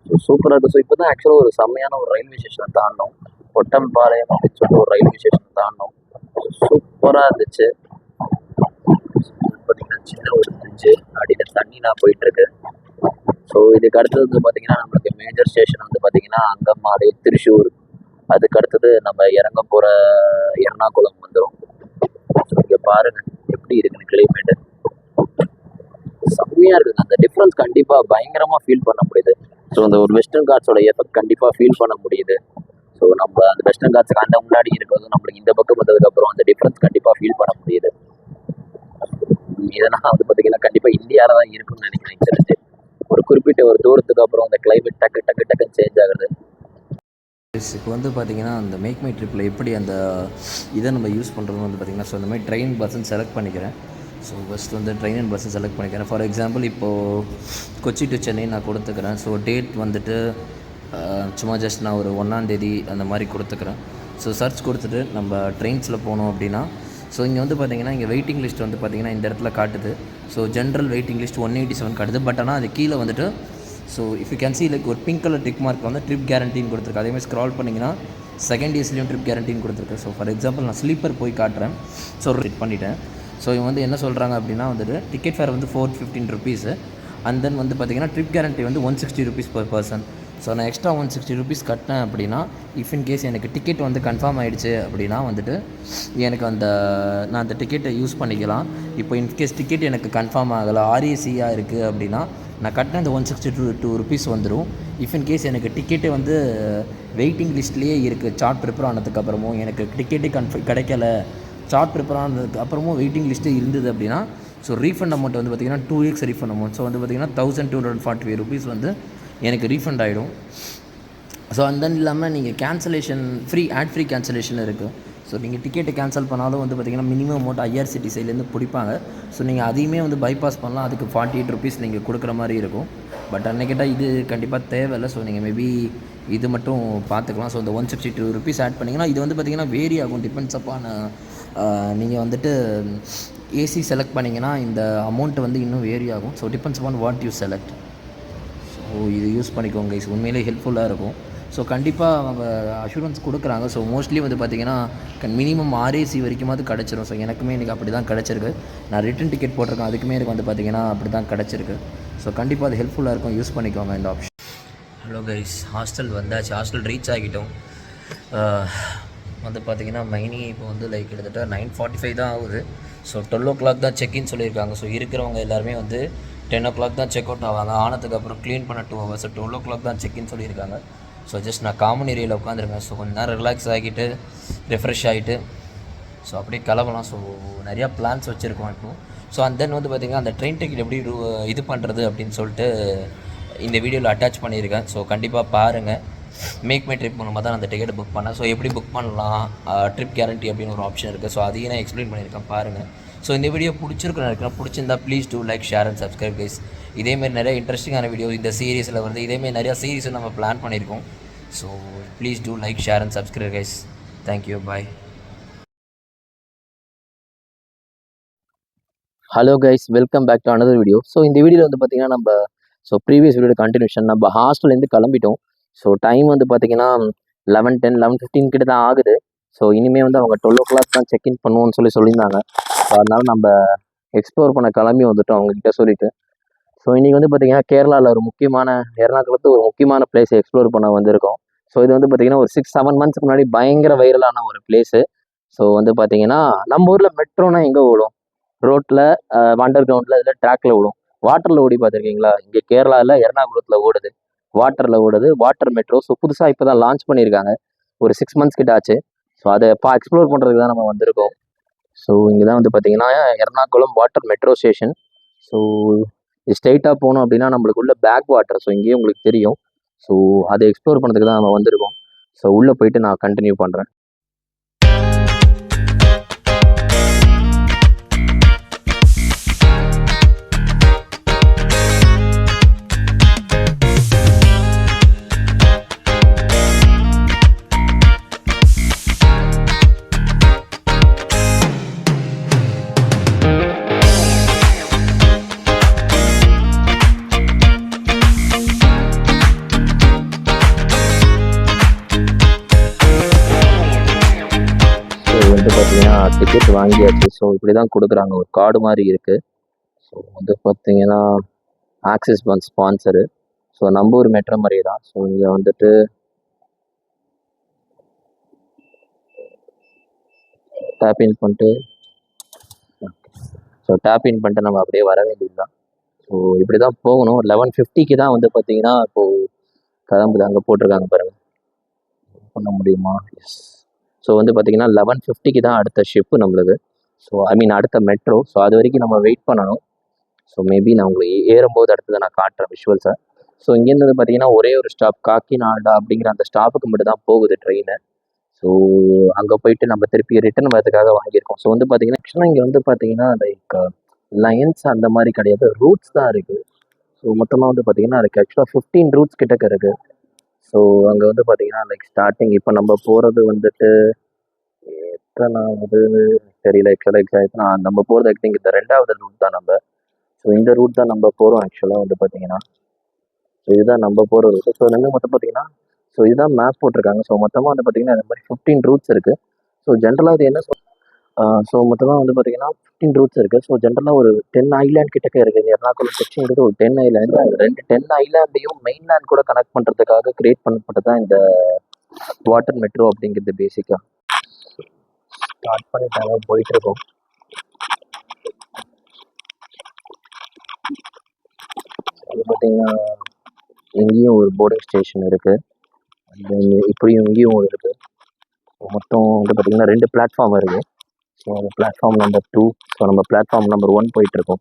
ஸோ சூப்பராக இருக்குது. ஸோ இப்போ தான் ஆக்சுவலாக ஒரு செம்மையான ஒரு ரயில்வே ஸ்டேஷனை தாண்டினோம். ஒட்டம்பாளையம் அப்படின்னு சொல்லிட்டு ஒரு ரயில்வே ஸ்டேஷனை தாண்டினோம். சூப்பராக இருந்துச்சு. பார்த்தீங்கன்னா சின்ன ஒரு பிரிட்ஜு, அடியில் தண்ணிலாம் போயிட்டுருக்கு. ஸோ இதுக்கு அடுத்தது வந்து பார்த்தீங்கன்னா நம்மளுக்கு மேஜர் ஸ்டேஷன் வந்து பார்த்தீங்கன்னா அங்கமாடி, திருச்சூர். அதுக்கு அடுத்தது நம்ம இறங்க போகிற எர்ணாகுளம் வந்துடும். ஸோ இங்கே பாருங்கள் எப்படி இருக்குன்னு கிளைமேட்டு. செம்மையாக இருக்குது. அந்த டிஃப்ரென்ஸ் கண்டிப்பாக பயங்கரமாக ஃபீல் பண்ண முடியுது. ஸோ அந்த ஒரு வெஸ்டர்ன் காட்ஸோட எஃபெக்ட் கண்டிப்பாக ஃபீல் பண்ண முடியுது. ஸோ நம்ம அந்த வெஸ்டர்ன் காட்ஸுக்கு அந்த முன்னாடி இருக்கிறது நம்மளுக்கு இந்த பக்கம் வந்ததுக்கப்புறம் அந்த டிஃப்ரென்ஸ் கண்டிப்பாக ஃபீல் பண்ண முடியுது. இதெல்லாம் வந்து பார்த்தீங்கன்னா கண்டிப்பாக இந்தியாவில் தான் இருக்குன்னு நினைக்கிறேன். தெரிஞ்சு ஒரு குறிப்பிட்ட ஒரு தூரத்துக்கு அப்புறம் அந்த கிளைமேட் டக்குன்னு சேஞ்ச் ஆகுது. இப்போ வந்து பார்த்தீங்கன்னா அந்த மேக் மை ட்ரிப்பில் எப்படி அந்த இதை நம்ம யூஸ் பண்ணுறதுன்னு வந்து பார்த்திங்கன்னா, ஸோ இந்த மாதிரி ட்ரெயின் பஸ்ஸுன்னு செலக்ட் பண்ணிக்கிறேன். ஸோ ஃபஸ்ட் வந்து ட்ரெயின் அண்ட் பஸ்ஸை செலக்ட் பண்ணிக்கிறேன். ஃபார் எக்ஸாம்பிள் இப்போது கொச்சி டு சென்னை நான் கொடுத்துக்கிறேன். ஸோ டேட் வந்துட்டு சும்மா ஜஸ்ட் நான் ஒரு 1ஆம் தேதி அந்த மாதிரி கொடுத்துக்கிறேன். ஸோ சர்ச் கொடுத்துட்டு நம்ம ட்ரெயின்ஸில் போனோம் அப்படின்னா, ஸோ இங்கே வந்து பார்த்திங்கன்னா இங்கே வெயிட்டிங் லிஸ்ட் வந்து பார்த்திங்கன்னா இந்த இடத்துல காட்டுது. ஸோ ஜென்ரல் வெயிட்டிங் லிஸ்ட் 187 காட்டுது. பட் ஆனால் அது கீழே வந்துட்டு so if you can see like ஒரு பிங்க் கலர் டிக் மார்க் வந்து ட்ரிப் கேரண்டின்னு கொடுத்துருக்கு. அதேமாதிரி ஸ்க்ரால் பண்ணிங்கன்னா செகண்ட் ஏசிலையும் ட்ரிப் கேரண்டின்னு கொடுத்துருக்கு. ஸோ ஃபார் எக்ஸாம்பிள் நான் ஸ்லீப்பர் போய் காட்டுறேன். ஸோ ரிட் பண்ணிட்டேன். ஸோ இவங்க வந்து என்ன சொல்கிறாங்க அப்படின்னா வந்துட்டு டிக்கெட் ஃபேர் வந்து 415 ருபீஸு. அண்ட் தென் வந்து பார்த்திங்கன்னா ட்ரிப் கேரண்டி வந்து 160 ருபீஸ் பர் பர்சன். ஸோ நான் எக்ஸ்ட்ரா 160 ருபீஸ் கட்டினேன் அப்படின்னா, இஃப் இன் கேஸ் எனக்கு டிக்கெட் வந்து கன்ஃபார்ம் ஆகிடுச்சு அப்படின்னா வந்துட்டு எனக்கு நான் அந்த டிக்கெட்டை யூஸ் பண்ணிக்கலாம். இப்போ இன்கேஸ் டிக்கெட் எனக்கு கன்ஃபார்ம் ஆகலை, ஆர்ஏசியாக இருக்குது அப்படின்னா நான் கட்டின அந்த 162 ருபீஸ் வந்துடும். இஃப் இன் கேஸ் எனக்கு டிக்கெட்டே வந்து வெயிட்டிங் லிஸ்ட்லேயே இருக்குது, சார்ட் ப்ரிப்பேர் ஆனதுக்கப்புறமும் எனக்கு டிக்கெட்டே கிடைக்கல, சார்ட் ப்ரிப்பேர் ஆனதுக்கு அப்புறமும் வெயிட்டிங் லிஸ்ட்டே இருந்தது அப்படின்னா, ஸோ ரீஃபண்ட் அமௌண்ட் வந்து பார்த்திங்கன்னா 2x ரீஃபண்ட் அமௌண்ட். ஸோ வந்து பார்த்திங்கன்னா 1245 ருபீஸ் வந்து எனக்கு ரீஃபண்ட் ஆகிடும். ஸோ அந்த தென் இல்லாமல் நீங்கள் கேன்சலேஷன் ஃப்ரீ கேன்சலேஷன் இருக்குது. ஸோ நீங்கள் டிக்கெட்டை கேன்சல் பண்ணாலும் வந்து பார்த்திங்கன்னா மினிமம் அமௌண்ட் ஐஆர்சிடி சைட்லேருந்து பிடிப்பாங்க. ஸோ நீங்கள் அதையுமே வந்து பைபாஸ் பண்ணலாம். அதுக்கு 48 ருபீஸ் நீங்கள் கொடுக்குற மாதிரி இருக்கும். பட் அன்னைக்கிட்ட இது கண்டிப்பாக தேவையில்லை. ஸோ நீங்கள் மேபி இது மட்டும் பார்த்துக்கலாம். ஸோ இந்த 162 ருபீஸ் ஆட் பண்ணிங்கன்னா இது வந்து பார்த்திங்கன்னா வேரி ஆகும். டிபெண்ட்ஸ் அப்பான் நீங்கள் வந்துட்டு ஏசி செலக்ட் பண்ணிங்கன்னா இந்த அமௌண்ட் வந்து இன்னும் வேரி ஆகும். So depends upon what you select. So இது யூஸ் பண்ணிக்கோங்க. இது உண்மையிலே ஹெல்ப்ஃபுல்லாக இருக்கும். ஸோ கண்டிப்பாக அவங்க அஷூரன்ஸ் கொடுக்குறாங்க. ஸோ மோஸ்ட்லி வந்து பார்த்திங்கன்னா மினிமம் ஆர்ஏசி வரைக்குமாவது கிடச்சிரும். ஸோ எனக்குமே எனக்கு அப்படி தான் கிடச்சிருக்கு. நான் ரிட்டன் டிக்கெட் போட்டிருக்கேன், அதுக்குமே எனக்கு வந்து பார்த்திங்கன்னா அப்படி தான் கிடச்சிருக்கு. ஸோ கண்டிப்பாக அது ஹெல்ப்ஃபுல்லாக இருக்கும். யூஸ் பண்ணிக்கோங்க இந்த ஆப்ஷன். ஹலோ கைஸ், ஹாஸ்டல் வந்தாச்சு. ஹாஸ்டல் ரீச் ஆகிட்டோம். வந்து பார்த்திங்கன்னா மைனி இப்போ வந்து லைக் கிட்டத்தட்ட 9:45 தான் ஆகுது. ஸோ 12 o'clock தான் செக்இன் சொல்லியிருக்காங்க. ஸோ இருக்கிறவங்க எல்லாருமே வந்து 10 o'clock தான் செக் அவுட் ஆவாங்க. ஆனதுக்கப்புறம் க்ளீன் பண்ண 2 hours. 12 o'clock தான் செக்இன் சொல்லியிருக்காங்க. ஸோ ஜஸ்ட் நான் காமன் ஏரியாவில் உட்காந்துருக்கேன். ஸோ கொஞ்சம் நேரம் ரிலாக்ஸ் ஆகிட்டு ரெஃப்ரெஷ் ஆகிட்டு ஸோ அப்படியே கிளம்பலாம். ஸோ நிறையா பிளான்ஸ் வச்சுருக்கோம் இப்போ. ஸோ அண்ட் தென் வந்து பார்த்திங்கன்னா அந்த ட்ரெயின் டிக்கெட் எப்படி இது பண்ணுறது அப்படின்னு சொல்லிட்டு இந்த வீடியோவில் அட்டாச் பண்ணியிருக்கேன். ஸோ கண்டிப்பாக பாருங்கள். மேக் மை ட்ரிப் மூலமாக தான் அந்த டிக்கெட்டை புக் பண்ணேன். ஸோ எப்படி புக் பண்ணலாம், ட்ரிப் கேரண்டி அப்படின்னு ஒரு ஆப்ஷன் இருக்குது. ஸோ அதையும் நான் எக்ஸ்பிளைன் பண்ணியிருக்கேன், பாருங்கள். ஸோ இந்த வீடியோ பிடிச்சிருந்தா please do like, share and subscribe guys. இதேமாரி நிறைய இன்ட்ரெஸ்டிங்கான வீடியோ இந்த சீரீஸில் வருது. இதேமாரி நிறையா சீரீஸும் நம்ம பிளான் பண்ணியிருக்கோம். So please do like, share and subscribe guys. Thank you, bye. Hello guys, welcome back to another video. So இந்த வீடியோவில் வந்து பார்த்திங்கன்னா நம்ம ப்ரீவியஸ் வீடியோட கண்டினியூஷன். நம்ம ஹாஸ்டல்லேருந்து கிளம்பிட்டோம். ஸோ டைம் வந்து பார்த்திங்கன்னா 11:10 11:15 கிட்ட தான் ஆகுது. ஸோ இனிமேல் வந்து அவங்க 12 o'clock தான் செக்இன் பண்ணுவோன்னு சொல்லியிருந்தாங்க. ஸோ அதனால் நம்ம எக்ஸ்ப்ளோர் பண்ண கிளம்பி வந்துட்டோம் அவங்கக்கிட்ட சொல்லிவிட்டு. ஸோ இன்றைக்கி வந்து பார்த்திங்கன்னா கேரளாவில் ஒரு முக்கியமான எர்ணாகுளத்து ஒரு முக்கியமான பிளேஸை எக்ஸ்ப்ளோர் பண்ண வந்திருக்கோம். ஸோ இது வந்து பார்த்திங்கன்னா ஒரு 6-7 monthsக்கு முன்னாடி பயங்கர வைரலான ஒரு பிளேஸு. ஸோ வந்து பார்த்திங்கன்னா நம்ம ஊரில் மெட்ரோனா எங்கே ஓடும், ரோட்டில் அண்டர் கிரவுண்டில் இதில் ட்ராக்கில் ஓடும். வாட்டரில் ஓடி பார்த்துருக்கீங்களா? இங்கே கேரளாவில் எர்ணாகுளத்தில் ஓடுது, வாட்டரில் ஓடுது, வாட்டர் மெட்ரோ. ஸோ புதுசாக இப்போ தான் லான்ச் பண்ணியிருக்காங்க. ஒரு 6 months கிட்ட ஆச்சு. ஸோ அதை எக்ஸ்ப்ளோர் பண்ணுறதுக்கு தான் நம்ம வந்திருக்கோம். ஸோ இங்கே தான் வந்து பார்த்திங்கன்னா Ernakulam water metro station. So இது ஸ்ட்ரெயிட்டாக போனோம் அப்படின்னா நம்மளுக்கு உள்ள பேக் வாட்டர். ஸோ இங்கேயே உங்களுக்கு தெரியும். ஸோ அதை எக்ஸ்ப்ளோர் பண்ணுறதுக்கு தான் நம்ம வந்திருக்கோம். ஸோ உள்ளே போயிட்டு நான் கண்டினியூ பண்ணுறேன். டிக்கெட் வாங்கியாச்சு. ஸோ இப்படி தான் கொடுக்குறாங்க, ஒரு கார்டு மாதிரி இருக்குது. ஸோ வந்து பார்த்தீங்கன்னா ஆக்சிஸ் பேங்க் ஸ்பான்சரு. ஸோ நம்ம ஊர் மெட்ரோ மாதிரி தான். ஸோ இங்கே வந்துட்டு டேப்இன் பண்ணிட்டு நம்ம அப்படியே வர வேண்டியது தான். ஸோ இப்படி தான் போகணும். 11:50க்கு தான் வந்து பார்த்தீங்கன்னா இப்போது கிளம்புது. அங்கே போட்டிருக்காங்க பாருங்கள், பண்ண முடியுமா? எஸ். ஸோ வந்து பார்த்தீங்கன்னா 11:50க்கு தான் அடுத்த ஷிப்பு நம்மளுக்கு. ஸோ ஐ மீன் அடுத்த மெட்ரோ. ஸோ அது வரைக்கும் நம்ம வெயிட் பண்ணணும். ஸோ மேபி நான் உங்களுக்கு ஏறும்போது அடுத்ததை நான் காட்டுறேன் விஷுவல்ஸை. ஸோ இங்கேருந்து வந்து பார்த்தீங்கன்னா ஒரே ஒரு ஸ்டாப் காக்கிநாடா அப்படிங்கிற அந்த ஸ்டாப்புக்கு மட்டும் தான் போகுது ட்ரெயின். ஸோ அங்கே போயிட்டு நம்ம திருப்பி ரிட்டர்ன் வரதுக்காக வாங்கியிருக்கோம். ஸோ வந்து பார்த்தீங்கன்னா ஆக்சுவலாக இங்கே வந்து பார்த்தீங்கன்னா லைக் லைன்ஸ் அந்த மாதிரி கிடையாது, ரூட்ஸ் தான் இருக்குது. ஸோ மொத்தமாக வந்து பார்த்தீங்கன்னா அதுக்கு ஆக்சுவலாக 15 ரூட்ஸ் கிட்டக்க இருக்குது. ஸோ அங்கே வந்து பார்த்தீங்கன்னா லைக் ஸ்டார்டிங் இப்போ நம்ம போகிறது வந்துட்டு எத்தனாவது தெரியல எக்ஸாக்டாக. நம்ம போகிறது ஐ திங்க் இந்த 2வது ரூட் தான் நம்ம. ஸோ இந்த ரூட் தான் நம்ம போகிறோம் ஆக்சுவலாக வந்து பார்த்தீங்கன்னா. ஸோ இதுதான் நம்ம போகிற ரூட்டு. ஸோ வந்து மொத்தம் பார்த்தீங்கன்னா ஸோ இதுதான் மேப் போட்டிருக்காங்க. ஸோ மொத்தமாக வந்து பார்த்தீங்கன்னா இந்த மாதிரி 15 ரூட்ஸ் இருக்குது. ஸோ ஜென்ரலாக இது என்ன ஸோ மொத்தமாக வந்து பார்த்தீங்கன்னா 15 ரூட்ஸ் இருக்குது. ஸோ ஜென்ரலாக ஒரு 10 ஐலாண்ட் கிட்டக்க இருக்குது. எர்ணாகுளம் செக்ஷன் ஒரு 10 ஐலாண்டு. அந்த 10 ஐலாண்டையும் மெயின்லேண்ட் கூட கனெக்ட் பண்ணுறதுக்காக கிரியேட் பண்ணப்பட்டது தான் இந்த வாட்டர் மெட்ரோ அப்படிங்கிறது பேசிக்காக. ஸ்டார்ட் பண்ணிட்டாங்க, போயிட்டுருக்கோம். அது பார்த்தீங்கன்னா இங்கேயும் ஒரு போர்டிங் ஸ்டேஷன் இருக்குது, இப்படியும் இங்கேயும் ஒரு இருக்குது. மொத்தம் வந்து பார்த்திங்கன்னா 2 பிளாட்ஃபார்ம் இருக்குது. ஸோ அந்த பிளாட்ஃபார்ம் நம்பர் 2. ஸோ நம்ம பிளாட்ஃபார்ம் நம்பர் 1 போயிட்டுருக்கோம்.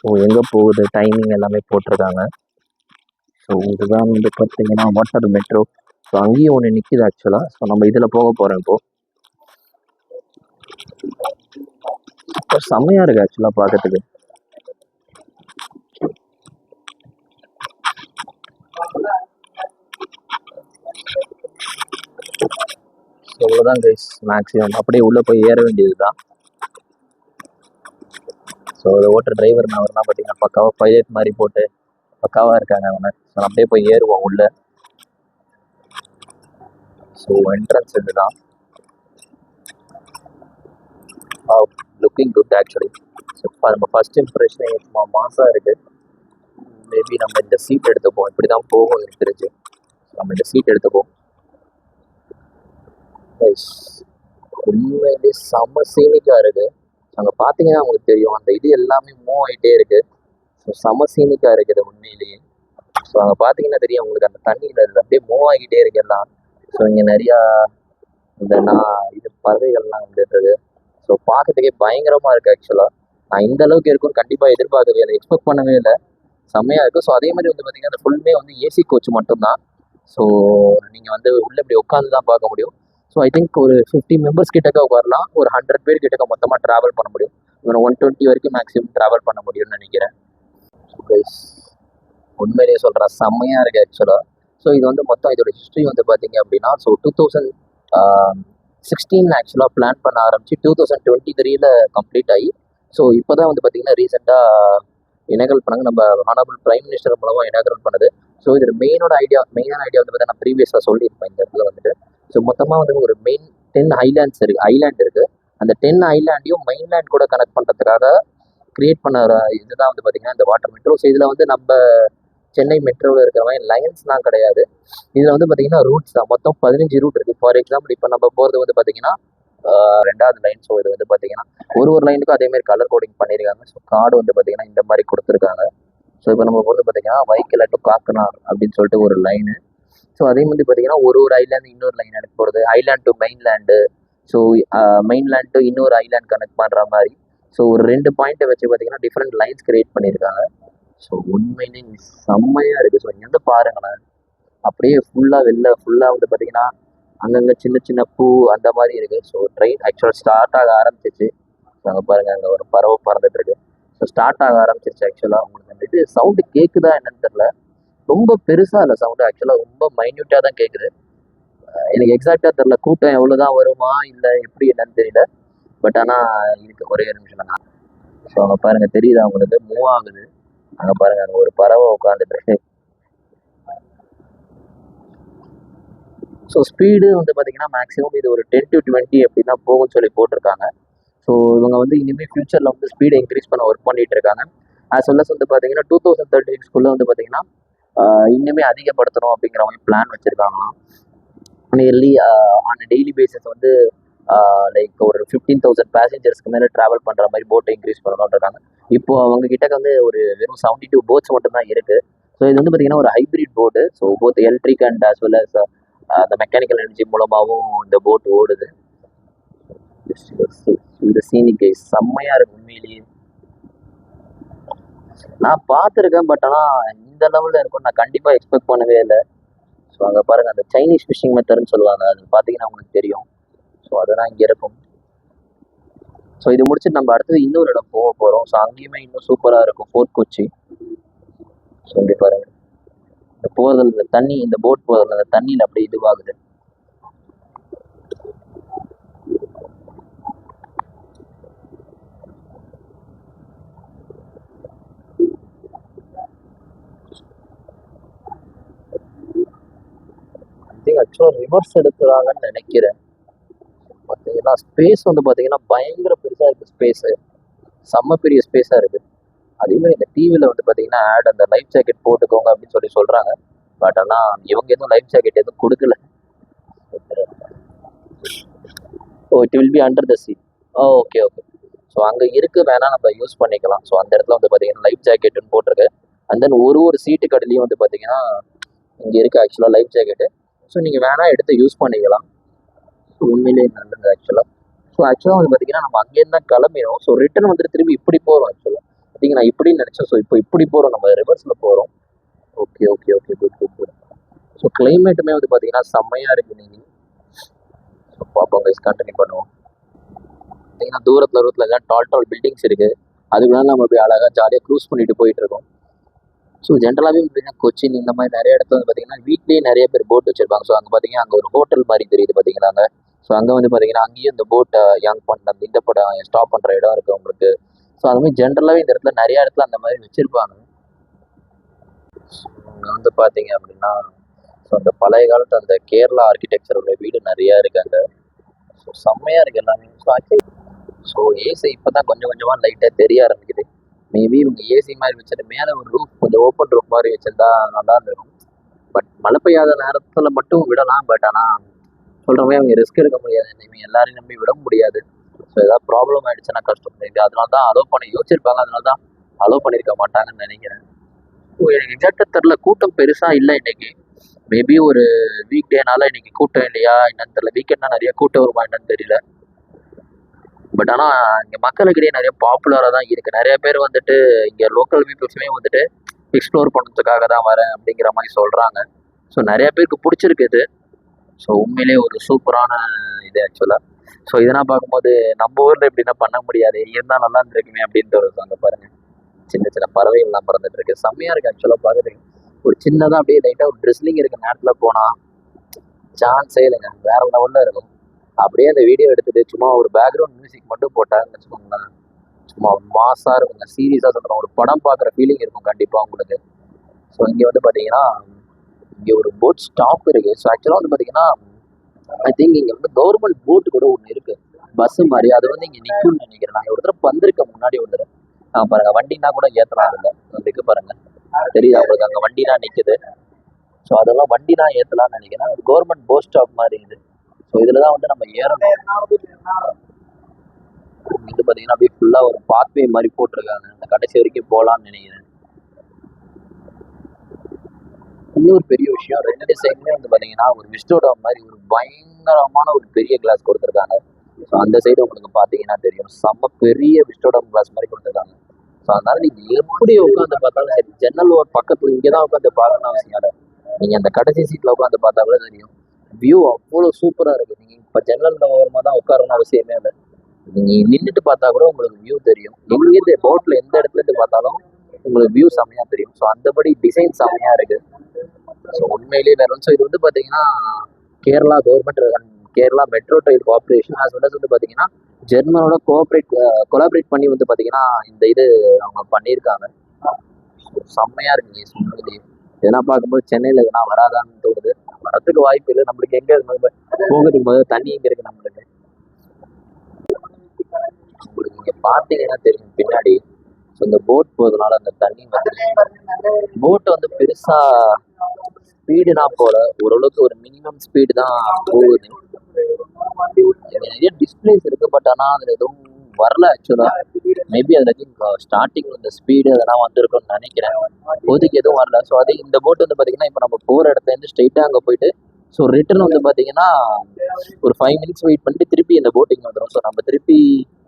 ஸோ எங்கே போகுது, டைமிங் எல்லாமே போட்டிருக்காங்க. ஸோ இதுதான் வந்து பார்த்திங்கன்னா வாட்டர் மெட்ரோ. ஸோ அங்கேயும் ஒன்று நிற்கிது ஆக்சுவலாக. ஸோ நம்ம இதில் போக போகிறோம் இப்போது. இப்போ செம்மையாக இருக்குது ஆக்சுவலாக பார்க்கறதுக்கு. ஸோ இவ்வளோதான் கைஸ் மேக்ஸிமம். அப்படியே உள்ளே போய் ஏற வேண்டியது தான். ஸோ அதை ஓட்டுற டிரைவர் நான் தான் பார்த்தீங்கன்னா பக்காவாக பைலட் மாதிரி போட்டு பக்காவாக இருக்காங்க அவங்க. ஸோ அப்படியே போய் ஏறுவோம் உள்ள. ஸோ என்ட்ரன்ஸ் இதுதான். Looking good actually. ஸோ நம்ம ஃபர்ஸ்ட் இம்ப்ரெஷனே மாசாக இருக்குது. மேபி நம்ம இந்த சீட் எடுத்துப்போம். இப்படி தான் போகும் எனக்கு தெரிஞ்சு. நம்ம இந்த சீட் எடுத்துப்போம். உண்மையிலே செம்ம சீனிக்காக இருக்குது. அங்கே பார்த்தீங்கன்னா உங்களுக்கு தெரியும், அந்த இது எல்லாமே மூவ் ஆகிட்டே இருக்குது. ஸோ செம்ம சீனிக்காக இருக்குது உண்மையிலேயே. ஸோ அங்கே பார்த்தீங்கன்னா தெரியும் உங்களுக்கு, அந்த தண்ணியில் அப்படியே மூவ் ஆகிட்டே இருக்கு எல்லாம். ஸோ இங்கே நிறையா இந்த இது பறவைகள்லாம் வந்துருக்குது. ஸோ பார்க்கறதுக்கே பயங்கரமாக இருக்குது ஆக்சுவலாக. நான் இந்த அளவுக்கு இருக்குன்னு கண்டிப்பாக எதிர்பார்க்கவே இல்லை, எக்ஸ்பெக்ட் பண்ணவே இல்லை. செம்மையாக இருக்குது. ஸோ அதே மாதிரி வந்து பார்த்திங்கன்னா அந்த ஃபுல்லுமே வந்து ஏசி கோச் மட்டும்தான். ஸோ நீங்கள் வந்து உள்ளே இப்படி உட்காந்து தான் பார்க்க முடியும். ஸோ ஐ திங்க் ஒரு 50 மெம்பர்ஸ் கிட்டக்க வரலாம். ஒரு 100 பேர் கிட்டக்க மொத்தமாக ட்ராவல் பண்ண முடியும். ஒரு 120 வரைக்கும் மேக்ஸிமம் ட்ராவல் பண்ண முடியும்னு நினைக்கிறேன். உண்மையிலேயே சொல்கிறேன், செம்மையாக இருக்குது ஆக்சுவலாக. ஸோ இது வந்து மொத்தம் இதோட ஹிஸ்ட்ரி வந்து பார்த்தீங்க அப்படின்னா, ஸோ 2016 ஆக்சுவலாக பிளான் பண்ண ஆரம்பிச்சு 2023 கம்ப்ளீட் ஆகி, ஸோ இப்போ தான் வந்து பார்த்தீங்கன்னா ரீசெண்டாக இனாகரல் பண்ணாங்க. நம்ம ஹானரபிள் பிரைம் மினிஸ்டர் மூலமாக இனாகரல் பண்ணது. ஸோ இதோட மெயினான ஐடியா வந்து பார்த்தீங்கன்னா நான் ப்ரீவியஸாக சொல்லியிருப்பேன் இந்த இடத்துல வந்துட்டு. ஸோ மொத்தமாக வந்து ஒரு மெயின் 10 ஐலாண்ட் இருக்குது. அந்த 10 ஐலாண்டையும் மெயின்லேண்ட் கூட கனெக்ட் பண்ணுறதுக்காக கிரியேட் பண்ண இதுதான் வந்து பார்த்தீங்கன்னா இந்த வாட்டர் மெட்ரோ. ஸோ இதில் வந்து நம்ம சென்னை மெட்ரோவில் இருக்கிற மாதிரி லைன்ஸ்லாம் கிடையாது. இதில் வந்து பார்த்தீங்கன்னா ரூட்ஸ் தான். மொத்தம் 15 ரூட் இருக்குது. ஃபார் எக்ஸாம்பிள் இப்போ நம்ம போகிறது வந்து பார்த்தீங்கன்னா 2வது லைன். ஸோ இது வந்து பார்த்தீங்கன்னா ஒரு லைனுக்கும் அதேமாதிரி கலர் கோடிங் பண்ணியிருக்காங்க. ஸோ கார்டு வந்து பார்த்தீங்கன்னா இந்த மாதிரி கொடுத்துருக்காங்க. ஸோ இப்போ நம்ம போகிறது பார்த்தீங்கன்னா வைக்கல் டு காக்கனார் அப்படின்னு சொல்லிட்டு ஒரு லைனு. ஸோ அதே மாதிரி பார்த்தீங்கன்னா ஒரு ஐலாண்டு இன்னொரு லைன் எடுக்க போகிறது, island to mainland. So mainland to இன்னொரு ஐலாண்ட் கனெக்ட் பண்ணுற மாதிரி. ஸோ ஒரு 2 பாயிண்ட்டை வச்சு பார்த்தீங்கன்னா டிஃப்ரெண்ட் லைன்ஸ் கிரியேட் பண்ணியிருக்காங்க. ஸோ உண்மையிலே செம்மையாக இருக்குது. ஸோ இங்கேருந்து பாருங்களேன், அப்படியே ஃபுல்லாக வந்து பார்த்தீங்கன்னா அங்கங்கே சின்ன சின்ன பூ அந்த மாதிரி இருக்குது. ஸோ ட்ரெயின் ஆக்சுவலாக ஸ்டார்ட் ஆக ஆரம்பிச்சிச்சு. ஸோ அங்கே பாருங்கள், அங்கே ஒரு பறவை பறந்துட்டு இருக்கு. ஸோ ஸ்டார்ட் ஆக ஆரம்பிச்சிருச்சு ஆக்சுவலாக. உங்களுக்கு அந்த இது சவுண்டு கேட்குதா என்னன்னு தெரியல, ரொம்ப பெருசாக இல்லை சவுண்டு, ஆக்சுவலாக ரொம்ப மைன்யூட்டாக தான் கேட்குது. எனக்கு எக்ஸாக்டாக தெரில கூட்டம் எவ்வளோ தான் வருமா இல்லை எப்படி என்னன்னு தெரியல. பட் ஆனால் இதுக்கு ஒரே நிமிஷம் தான். ஸோ அங்கே பாருங்கள், தெரியுது அவங்களுக்கு மூவ் ஆகுது. அங்கே பாருங்கள், அங்கே ஒரு பறவை உட்காந்துட்டு. ஸோ ஸ்பீடு வந்து பார்த்தீங்கன்னா மேக்ஸிமம் இது ஒரு 10 to 20 அப்படி தான் போகும்னு சொல்லி போட்டிருக்காங்க. ஸோ இவங்க வந்து இனிமேல் ஃபியூச்சரில் வந்து ஸ்பீடை இன்க்ரீஸ் பண்ண ஒர்க் பண்ணிட்டு இருக்காங்க. ஆஸ் வெல் அஸ் வந்து பார்த்தீங்கன்னா 2036 வந்து பார்த்தீங்கன்னா இன்னுமே அதிகப்படுத்தணும் அப்படிங்கிற மாதிரி பிளான் வச்சுருக்காங்களாம். நியர்லி ஆன் டெய்லி பேசிஸ் வந்து லைக் ஒரு 15,000 பேசஞ்சர்ஸ்க்கு மேலே ட்ராவல் பண்ணுற மாதிரி போட்டை இன்க்ரீஸ் பண்ணணும்னு இருக்காங்க. இப்போ அவங்க கிட்ட வந்து ஒரு வெறும் 72 போட்ஸ் மட்டும் தான் இருக்குது. ஸோ இது வந்து பார்த்தீங்கன்னா ஒரு hybrid boat, so both electric and as well as அந்த மெக்கானிக்கல் எனர்ஜி மூலமாகவும் இந்த போட் ஓடுது. இந்த சீனிக் கைஸ் செம்மையா இருக்கு உண்மையிலேயே. நான் பார்த்துருக்கேன், பட் ஆனால் இந்த லெவலில் இருக்கும் நான் கண்டிப்பாக எக்ஸ்பெக்ட் பண்ணவே இல்லை. ஸோ அங்கே பாருங்கள், அந்த சைனீஸ் ஃபிஷிங் மெத்தட்னு சொல்லுவாங்க, அது பார்த்தீங்கன்னா உங்களுக்கு தெரியும். ஸோ அதெல்லாம் இங்கே இருக்கும். ஸோ இது முடிச்சுட்டு நம்ம அடுத்தது இன்னொரு இடம் போக போகிறோம். ஸோ அங்கேயுமே இன்னும் சூப்பராக இருக்கும், ஃபோர்ட் கொச்சி. ஸோ இப்படி பாருங்கள், இந்த போதல், இந்த தண்ணி, இந்த போட் போதல் அந்த தண்ணியில் அப்படி இதுவாகுது. ஆக்சுவலாக ரிவர்ஸ் எடுக்கிறாங்கன்னு நினைக்கிறேன். பார்த்தீங்கன்னா ஸ்பேஸ் வந்து பார்த்தீங்கன்னா பயங்கர பெருசாக இருக்குது. ஸ்பேஸு செம்ம பெரிய ஸ்பேஸாக இருக்குது. அதேமாதிரி இந்த டிவியில் வந்து பார்த்தீங்கன்னா ஆட் அந்த லைஃப் ஜாக்கெட் போட்டுக்கோங்க அப்படின்னு சொல்லி சொல்கிறாங்க. பட் ஆனால் இவங்க எதுவும் லைஃப் ஜாக்கெட் எதுவும் கொடுக்கல. Oh, it will be under the sea. Okay okay. So அங்கே இருக்கு, வேணால் நம்ம யூஸ் பண்ணிக்கலாம். ஸோ அந்த இடத்துல வந்து பார்த்தீங்கன்னா லைஃப் ஜாக்கெட்டுன்னு போட்டிருக்கு. அண்ட் தென் ஒரு சீட்டு கடையிலையும் வந்து பார்த்தீங்கன்னா இங்கே இருக்குது ஆக்சுவலாக லைஃப் ஜாக்கெட்டு. ஸோ நீங்கள் வேணால் எடுத்து யூஸ் பண்ணிக்கலாம். ஸோ உண்மையிலேயே நல்லது ஆக்சுவலாக. ஸோ ஆக்சுவலாக வந்து பார்த்தீங்கன்னா நம்ம அங்கேருந்து தான் கிளம்பிடும். ஸோ ரிட்டன் வந்துட்டு திரும்பி இப்படி போகிறோம். ஆக்சுவலாக பார்த்தீங்கன்னா நான் இப்படின்னு நினச்சேன். ஸோ இப்போ இப்படி போகிறோம், நம்ம ரிவர்ஸில் போகிறோம். Okay okay okay, good good good. So கிளைமேட்டுமே வந்து பார்த்தீங்கன்னா செம்மையாக இருக்குது. நீங்கள் ஸோ பார்ப்போம் கைஸ், கண்டினியூ பண்ணுவோம். பார்த்தீங்கன்னா தூரத்தில் எல்லாம் டால் பில்டிங்ஸ் இருக்குது. அதுக்குள்ள நம்ம அப்படியே அழகாக ஜாலியாக க்ரூஸ் பண்ணிட்டு போயிட்டு இருக்கோம். ஸோ ஜென்ரலாகவே பார்த்தீங்கன்னா கொச்சின் இந்த மாதிரி நிறைய இடத்துல வந்து பார்த்தீங்கன்னா வீட்லேயே நிறைய பேர் போட் வச்சிருப்பாங்க. ஸோ அங்கே பார்த்தீங்கன்னா அங்கே ஒரு ஹோட்டல் மாதிரி தெரியுது பார்த்தீங்கன்னாங்க. ஸோ அங்கே வந்து பார்த்தீங்கன்னா அங்கேயும் இந்த போட்டை யங் பண்ண இந்த படம் ஸ்டாப் பண்ணுற இடம் இருக்குது உங்களுக்கு. ஸோ அது மாதிரி ஜென்ரலாகவே இந்த இடத்துல நிறைய இடத்துல அந்த மாதிரி வச்சுருப்பாங்க. அங்கே வந்து பார்த்தீங்க அப்படின்னா ஸோ அந்த பழைய காலத்து அந்த கேரளா ஆர்கிடெக்சரோட வீடு நிறையா இருக்குது அங்கே. ஸோ செம்மையாக இருக்குது எல்லாமே. ஸோ ஆக்சுவலி ஸோ ஏசி இப்போ தான் கொஞ்சம் கொஞ்சமாக லைட்டாக தெரிய ஆரம்பிக்குது. மேபி இவங்க ஏசி மாதிரி வச்சுட்டு மேலே ஒரு ரூஃப் கொஞ்சம் ஓப்பன் ரூஃப் மாதிரி வச்சுருந்தா நல்லா இருந்திருக்கும். பட் மழை பெய்யாத நேரத்தில் மட்டும் விடலாம். பட் ஆனால் சொல்கிற மாதிரி அவங்க ரிஸ்க் எடுக்க முடியாது, இவங்க எல்லாரையும் நம்பி விட முடியாது. ஸோ ஏதாவது ப்ராப்ளம் ஆகிடுச்சுன்னா கஷ்டம். மேபி அதனால தான் அலோவ் பண்ணி யோசிச்சிருப்பாங்க, அதனால தான் அலோவ் பண்ணியிருக்க மாட்டாங்கன்னு நினைக்கிறேன். ஸோ எனக்கு எக்ஸாக்டாக தெரில, கூட்டம் பெருசாக இல்லை இன்னைக்கு. மேபி ஒரு வீக் டேனால இன்னைக்கு கூட்டம் இல்லையா என்னன்னு தெரியல. வீக்கெண்ட்னா நிறைய கூட்டம் வருமா என்னன்னு தெரியல. பட் ஆனால் இங்கே மக்களுக்கிடையே நிறைய பாப்புலராக தான் இருக்குது. நிறைய பேர் வந்துட்டு இங்கே லோக்கல் பீப்புள்ஸுமே வந்துட்டு எக்ஸ்ப்ளோர் பண்ணுறதுக்காக தான் வரேன் அப்படிங்கிற மாதிரி சொல்கிறாங்க. ஸோ நிறைய பேருக்கு பிடிச்சிருக்குது. ஸோ உண்மையிலேயே ஒரு சூப்பரான இது ஆக்சுவலாக. ஸோ இதெல்லாம் பார்க்கும்போது நம்ம ஊரில் எப்படின்னா பண்ண முடியாது, இருந்தால் நல்லா இருந்திருக்குமே அப்படின்ட்டு ஒரு அங்கே பாருங்கள் சின்ன சின்ன பறவைகள்லாம் பறந்துட்டு இருக்கு. செம்மையாக இருக்குது ஆக்சுவலாக பார்க்குறீங்க. ஒரு சின்னதாக அப்படியே லைட்டாக ஒரு ட்ரெஸ்லிங் இருக்க நேரத்தில் போனால் சான்ஸே இல்லைங்க, வேற லெவலில் இருக்கும். அப்படியே அந்த வீடியோ எடுத்துட்டு சும்மா ஒரு பேக்ரவுண்ட் மியூசிக் மட்டும் போட்டாங்கன்னு வச்சுக்கோங்களேன், சும்மா மாசாக இருக்குங்க. சீரியஸாக சொல்கிறேன், ஒரு படம் பார்க்குற ஃபீலிங் இருக்கும் கண்டிப்பாக உங்களுக்கு. ஸோ இங்கே வந்து பார்த்தீங்கன்னா இங்கே ஒரு போட் ஸ்டாப் இருக்குது. ஸோ ஆக்சுவலாக வந்து பார்த்தீங்கன்னா ஐ திங்க் இங்கே வந்து கவர்மெண்ட் போட்டு கூட ஒன்று இருக்குது, பஸ்ஸு மாதிரி. அது வந்து இங்கே நிற்கும்னு நினைக்கிறேன். நான் ஒரு தடவை வந்திருக்கேன் முன்னாடி வந்துடு. பாருங்கள், வண்டினா கூட ஏற்றலாம் இல்லை அதுக்கு பாருங்கள், தெரியுது அவங்களுக்கு அங்கே வண்டினா நிற்குது. ஸோ அதெல்லாம் வண்டினா ஏற்றலாம்னு நினைக்கிறேன். கவர்மெண்ட் போட் ஸ்டாப் மாதிரி இது. ஸோ இதில் தான் வந்து நம்ம ஏறணும். இது பார்த்தீங்கன்னா அப்படியே ஃபுல்லாக ஒரு பாத்வே மாதிரி போட்டிருக்காங்க, அந்த கடைசி வரைக்கும் போகலான்னு நினைக்கிறேன். இன்னொரு பெரிய விஷயம், ரெண்டு சைடுமே வந்து பார்த்தீங்கன்னா ஒரு விஸ்டோடம் மாதிரி ஒரு பயங்கரமான ஒரு பெரிய கிளாஸ் கொடுத்துருக்காங்க. ஸோ அந்த சைடு உங்களுக்கு பார்த்தீங்கன்னா தெரியும், செம்ம பெரிய விஸ்டோடம் கிளாஸ் மாதிரி கொடுத்துருக்காங்க. ஸோ அதனால நீங்கள் எப்படி உட்காந்து பார்த்தாலும் சரி, ஜன்னல் ஒரு பக்கத்தில் இங்கே தான் உட்காந்து பார்க்கணும் அவசியம் இல்லை. நீங்கள் அந்த கடைசி சீட்டில் உட்காந்து பார்த்தா கூட தெரியும், வியூ அவ்வளோ சூப்பராக இருக்குது. நீங்கள் இப்போ ஜன்னல் ஓரமாக தான் உட்காரணும் அவசியமே இல்லை. நீங்கள் நின்றுட்டு பார்த்தா கூட உங்களுக்கு வியூ தெரியும். எங்கேருந்து போட்டில் எந்த இடத்துலேருந்து பார்த்தாலும் உங்களுக்கு வியூ செம்மையாக தெரியும். ஸோ அந்தபடி டிசைன் செம்மையாக இருக்குது. ஸோ உண்மையிலேயே வேற. ஸோ இது வந்து பார்த்தீங்கன்னா Kerala government, Kerala metro rail corporation அது வந்து பார்த்தீங்கன்னா ஜெர்மனோட கொலாபரேட் பண்ணி வந்து பார்த்தீங்கன்னா இந்த இது அவங்க பண்ணியிருக்காங்க. செம்மையாக இருக்குங்க உண்மையிலேயே. இதெல்லாம் பார்க்கும்போது சென்னையில் இதெல்லாம் வராதான்னு தோணுது. வரத்துக்கு வாய்ப்பு இல்லை. நம்மளுக்கு எங்கே போகிறதுக்கு முதல்ல தண்ணி எங்கே இருக்குது நம்மளுக்கு. உங்களுக்கு இங்கே பார்த்தீங்கன்னா தெரியும் பின்னாடி. ஸோ இந்த போட் போகிறதுனால அந்த தண்ணி வந்து போட்டு வந்து பெருசாக ஸ்பீடுனா போல, ஓரளவுக்கு ஒரு மினிமம் ஸ்பீடு தான் போகுது. நிறைய டிஸ்பிளேஸ் இருக்குது, பட் ஆனால் அதில் எதுவும் வரல ஆக்சுவலாக. மேபி அதில் ஸ்டார்டிங் இந்த ஸ்பீடு அதெல்லாம் வந்திருக்கும்னு நினைக்கிறேன். இப்போதைக்கு எதுவும் வரல. ஸோ அதே இந்த போட் வந்து பார்த்தீங்கன்னா இப்போ நம்ம போகிற இடத்துலேருந்து ஸ்ட்ரெயிட்டாக அங்கே போயிட்டு ஸோ ரிட்டர்ன் வந்து பார்த்தீங்கன்னா ஒரு 5 minutes வெயிட் பண்ணிட்டு திருப்பி இந்த போட் இங்கே வந்துடும். ஸோ நம்ம திருப்பி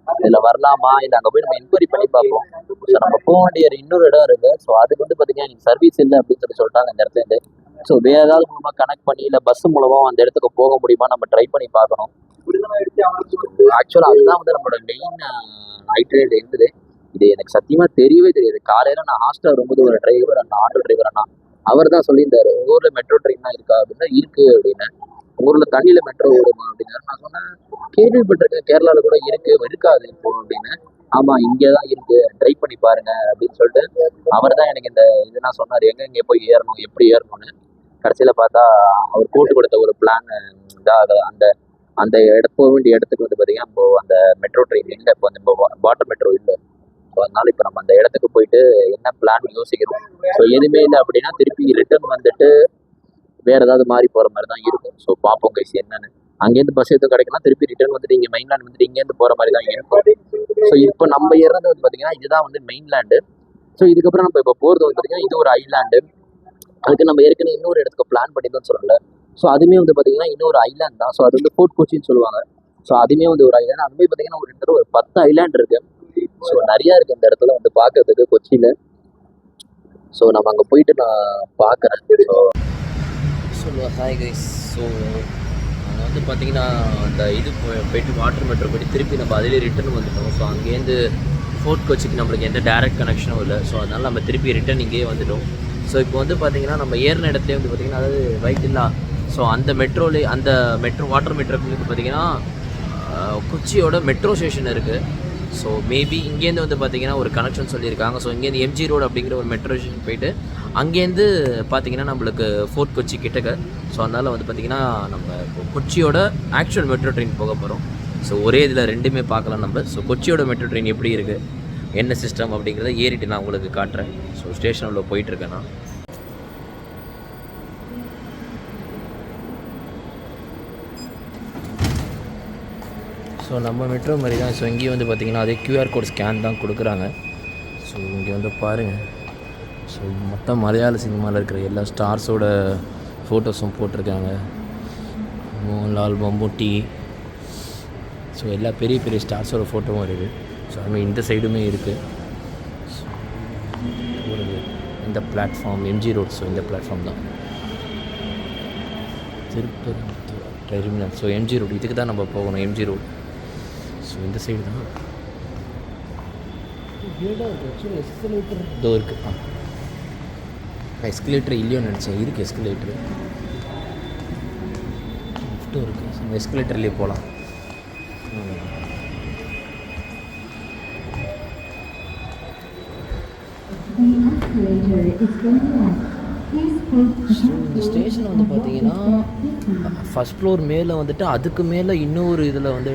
இதில் வரலாமா இல்லை அங்கே போய் நம்ம என்கொயரி பண்ணி பார்ப்போம். ஸோ நம்ம போக வேண்டிய இன்னொரு இடம் இருக்குது. ஸோ அதுக்கு வந்து பார்த்தீங்கன்னா எனக்கு சர்வீஸ் இல்லை அப்படின்னு சொல்லிட்டாங்க இந்த இடத்துலேருந்து. ஸோ வேறு ஏதாவது மூலமாக கனெக்ட் பண்ணி இல்லை பஸ் மூலமாக அந்த இடத்துக்கு போக முடியுமா நம்ம ட்ரை பண்ணி பார்க்கணும். ஆக்சுவலாக அதுதான் வந்து நம்மளோட மெயின் ஐட்ரேட் இருந்தது. இது எனக்கு சத்தியமாக தெரியவே தெரியாது. காலையில் நான் ஹாஸ்டல் வரும்போது ஒரு டிரைவர் ஆட்டோ டிரைவர் அண்ணா அவர் தான் சொல்லியிருந்தாரு, உங்கள் ஊரில் மெட்ரோ ட்ரெயின்லாம் இருக்கா அப்படின்னா இருக்குது அப்படின்னு. உங்கள் ஊரில் தண்ணியில் மெட்ரோ ஓடுமா அப்படின்னாரு. நான் சொன்னேன் கேள்விப்பட்டிருக்கேன், கேரளாவில் கூட இருக்காது இப்போ அப்படின்னு. ஆமாம் இங்கே தான் இருக்குது, ட்ரை பண்ணி பாருங்க அப்படின்னு சொல்லிட்டு அவர் தான் எனக்கு இந்த இதெல்லாம் சொன்னார், எங்கே போய் ஏறணும் எப்படி ஏறணும்னு. கடைசியில் பார்த்தா அவர் போட்டு கொடுத்த ஒரு பிளான் இதாக அந்த அந்த போக வேண்டிய இடத்துக்கு வந்து பார்த்தீங்கன்னா இப்போ அந்த மெட்ரோ ட்ரெயின் இல்லை, இப்போ அந்த வாட்டர் மெட்ரோ இல்லை. ஸோ அதனால இப்போ நம்ம அந்த இடத்துக்கு போயிட்டு என்ன பிளான் யோசிக்கிறோம். ஸோ எதுவுமே இல்லை அப்படின்னா திருப்பி ரிட்டர்ன் வந்துட்டு வேறு ஏதாவது மாறி போகிற மாதிரி தான் இருக்கும். ஸோ பார்ப்போம் கைஸ் என்னன்னு. அங்கேருந்து பஸ் எதுவும் கிடைக்கலாம், திருப்பி ரிட்டர்ன் வந்துட்டு இங்கே மெயின்லேண்ட் வந்துட்டு இங்கேருந்து போகிற மாதிரி தான் இருக்கும். ஸோ இப்போ நம்ம ஏறது வந்து பார்த்தீங்கன்னா இதுதான் வந்து மெயின்லேண்டு. ஸோ இதுக்கப்புறம் நம்ம இப்போ போகிறது வந்து பார்த்தீங்கன்னா இது ஒரு ஐலாண்டு. அதுக்கு நம்ம ஏற்கனவே இன்னொரு இடத்துக்கு பிளான் பண்ணிதான் சொல்லல. ஸோ அதுவுமே வந்து பார்த்தீங்கன்னா இன்னொரு ஐலாண்ட் தான். ஸோ அது வந்து ஃபோர்ட் கொச்சின்னு சொல்லுவாங்க. ஸோ அதுவுமே வந்து ஒரு ஐலாண்ட். அதுவே பார்த்தீங்கன்னா ஒரு 10 ஐலாண்ட் இருக்குது. ஸோ நிறையா இருக்குது இந்த இடத்துல வந்து பார்க்கறதுக்கு கொச்சியில். ஸோ நம்ம அங்கே போயிட்டு நான் பார்க்குறேன். சொல்லுவேன் ஹாய் கைஸ். ஸோ நாங்கள் வந்து பார்த்தீங்கன்னா அந்த இது போயிட்டு வாட்டர் மெட்ரோ போயிட்டு திருப்பி நம்ம அதிலே ரிட்டர்ன் வந்துட்டோம். ஸோ அங்கேருந்து ஃபோர்ட் கொச்சிக்கு நம்மளுக்கு எந்த டேரக்ட் கனெக்ஷனும் இல்லை. ஸோ அதனால் நம்ம திருப்பி ரிட்டர்ன் இங்கேயே வந்துட்டோம். ஸோ இப்போ வந்து பார்த்தீங்கன்னா நம்ம ஏறின இடத்துல வந்து பார்த்திங்கன்னா அதாவது வைட்டில்லா. ஸோ அந்த மெட்ரோலே அந்த வாட்டர் மெட்ரோக்கு வந்து பார்த்திங்கன்னா கொச்சியோட மெட்ரோ ஸ்டேஷன் இருக்குது. ஸோ மேபி இங்கேருந்து வந்து பார்த்திங்கன்னா ஒரு கனெக்ஷன் சொல்லியிருக்காங்க. ஸோ இங்கேருந்து எம்ஜி ரோடு அப்படிங்கிற ஒரு மெட்ரோ ஸ்டேஷன் போயிட்டு அங்கேருந்து பார்த்திங்கன்னா நம்மளுக்கு ஃபோர்ட் கொச்சி கிட்டக்க. ஸோ அதனால் வந்து பார்த்திங்கன்னா நம்ம கொச்சியோட ஆக்சுவல் மெட்ரோ ட்ரெயின் போக போகிறோம். ஸோ ஒரே இதில் ரெண்டுமே பார்க்கலாம் நம்ம. ஸோ கொச்சியோட மெட்ரோ ட்ரெயின் எப்படி இருக்குது, என்ன சிஸ்டம் அப்படிங்கிறத ஏறிட்டு நான் உங்களுக்கு காட்டுறேன். ஸோ ஸ்டேஷன் உள்ள போயிட்டுருக்கேன் நான். ஸோ நம்ம மெட்ரோ மாதிரி தான். ஸோ இங்கேயும் வந்து பார்த்திங்கன்னா அதே கியூஆர் கோட் ஸ்கேன் தான் கொடுக்குறாங்க. ஸோ இங்கே வந்து பாருங்கள். ஸோ மொத்தம் மலையாள சினிமாவில் இருக்கிற எல்லா ஸ்டார்ஸோட ஃபோட்டோஸும் போட்டிருக்காங்க. மோகன்லால், மம்முட்டி, ஸோ எல்லா பெரிய பெரிய ஸ்டார்ஸோட ஃபோட்டோவும் இருக்குது. ஸோ அதுமாதிரி இந்த சைடுமே இருக்குது. ஸோ ஒரு இந்த பிளாட்ஃபார்ம் எம்ஜி ரோட். ஸோ இந்த பிளாட்ஃபார்ம் தான் Thiruparankundram terminal. So MG road இதுக்கு தான் நம்ம போகணும், எம்ஜி ரோடு. ஸோ இந்த சைடு தான் எஸ்கலேட்டர் இதோ இருக்குது. எஸ்கலேட்டர் இல்லையோன்னு நினச்சேன், இருக்குது எஸ்கலேட்டரு லிஃப்ட்டும் இருக்குது. ஸோ எஸ்கலேட்டர்லேயே போகலாம். இந்த ஸ்டேஷன் வந்து பார்த்தீங்கன்னா ஃபஸ்ட் ஃப்ளோர் மேலே வந்துட்டு அதுக்கு மேலே இன்னொரு இதில் வந்து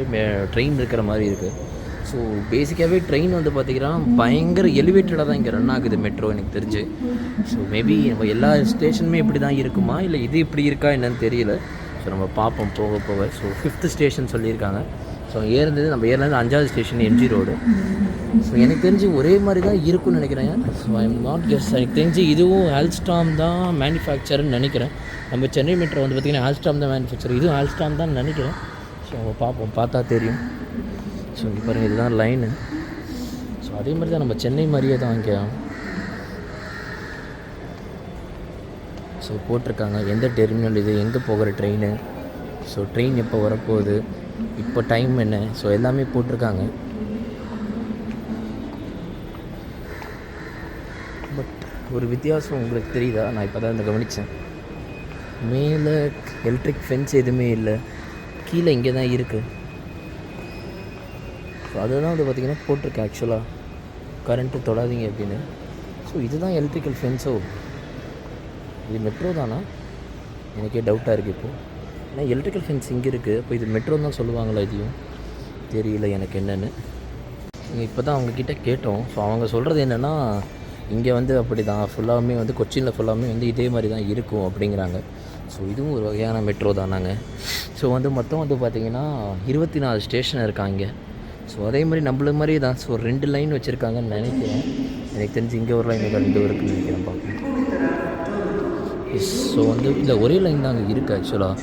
ட்ரெயின் இருக்கிற மாதிரி இருக்குது. ஸோ பேசிக்காகவே ட்ரெயின் வந்து பார்த்திங்கன்னா பயங்கர எலிவேட்டடாக தான் இங்கே ரன் ஆகுது மெட்ரோ எனக்கு தெரிஞ்சு. ஸோ மேபி நம்ம எல்லா ஸ்டேஷனுமே இப்படி தான் இருக்குமா இல்லை இது இப்படி இருக்கா என்னன்னு தெரியல. ஸோ நம்ம பார்ப்போம் போக போக. ஸோ 5th ஸ்டேஷன் சொல்லியிருக்காங்க. ஸோ நம்ம ஏறினது 5வது ஸ்டேஷன் எம்ஜி ரோடு. ஸோ எனக்கு தெரிஞ்சு ஒரே மாதிரி தான் இருக்குன்னு நினைக்கிறேன். So I am not guess. எனக்கு தெரிஞ்சு இதுவும் ஆல்ஸ்டாம் தான் மேனுஃபேக்சர்னு நினைக்கிறேன். நம்ம சென்னை மெட்ரோ வந்து பார்த்திங்கன்னா ஆல்ஸ்டாம் தான் மேனுஃபேக்சர், இதுவும் ஆல்ஸ்டாம் தான் நினைக்கிறேன். ஸோ பார்ப்போம், பார்த்தா தெரியும். ஸோ இங்கே பாருங்கள் இதுதான் லைனு. ஸோ அதே மாதிரி தான் நம்ம சென்னை மாதிரியே தான் இங்கே ஸோ போட்டிருக்காங்க எந்த டெர்மினல் இது, எங்கே போகிற ட்ரெயின், ஸோ ட்ரெயின் எப்போ வரப்போகுது, இப்போ டைம் என்ன, ஸோ எல்லாமே போட்டிருக்காங்க. பட் ஒரு வித்தியாசம் உங்களுக்கு தெரியுதா? நான் இப்போ தான் இந்த கவனித்தேன். மேலே எலக்ட்ரிக் ஃபென்ஸ் எதுவுமே இல்லை, கீழே இங்கே தான் இருக்குது. ஸோ அதுதான் வந்து பார்த்திங்கன்னா போட்டிருக்கேன் ஆக்சுவலாக கரண்ட்டு தொடாதீங்க அப்படின்னு. ஸோ இதுதான் எலக்ட்ரிக்கல் ஃபென்ஸோ? இது மெட்ரோ தானா? எனக்கே டவுட்டாக இருக்குது இப்போது. ஏன்னா எலக்ட்ரிக்கல் ஃபென்ஸ் இங்கே இருக்குது. இப்போ இது மெட்ரோன்னு தான் சொல்லுவாங்களா இதையும் தெரியல எனக்கு என்னென்னு. இப்போ தான் அவங்கக்கிட்ட கேட்டோம். ஸோ அவங்க சொல்கிறது என்னென்னா இங்கே வந்து அப்படி தான் ஃபுல்லாமே வந்து கொச்சினில் ஃபுல்லாமே வந்து இதே மாதிரி தான் இருக்கும் அப்படிங்கிறாங்க. ஸோ இதுவும் ஒரு வகையான மெட்ரோ தானாங்க. ஸோ வந்து மொத்தம் வந்து பார்த்திங்கன்னா 24 ஸ்டேஷன் இருக்காங்க. ஸோ அதே மாதிரி நம்மள மாதிரி தான். ஸோ 2 லைன் வச்சுருக்காங்கன்னு நினைக்கிறேன். எனக்கு தெரிஞ்சு இங்கே ஒரு லைன் இங்கே இருக்குன்னு நினைக்கிறேன் பார்க்கணும். ஸோ வந்து இல்லை ஒரே லைன் தான் அங்கே இருக்குது. ஆக்சுவலாக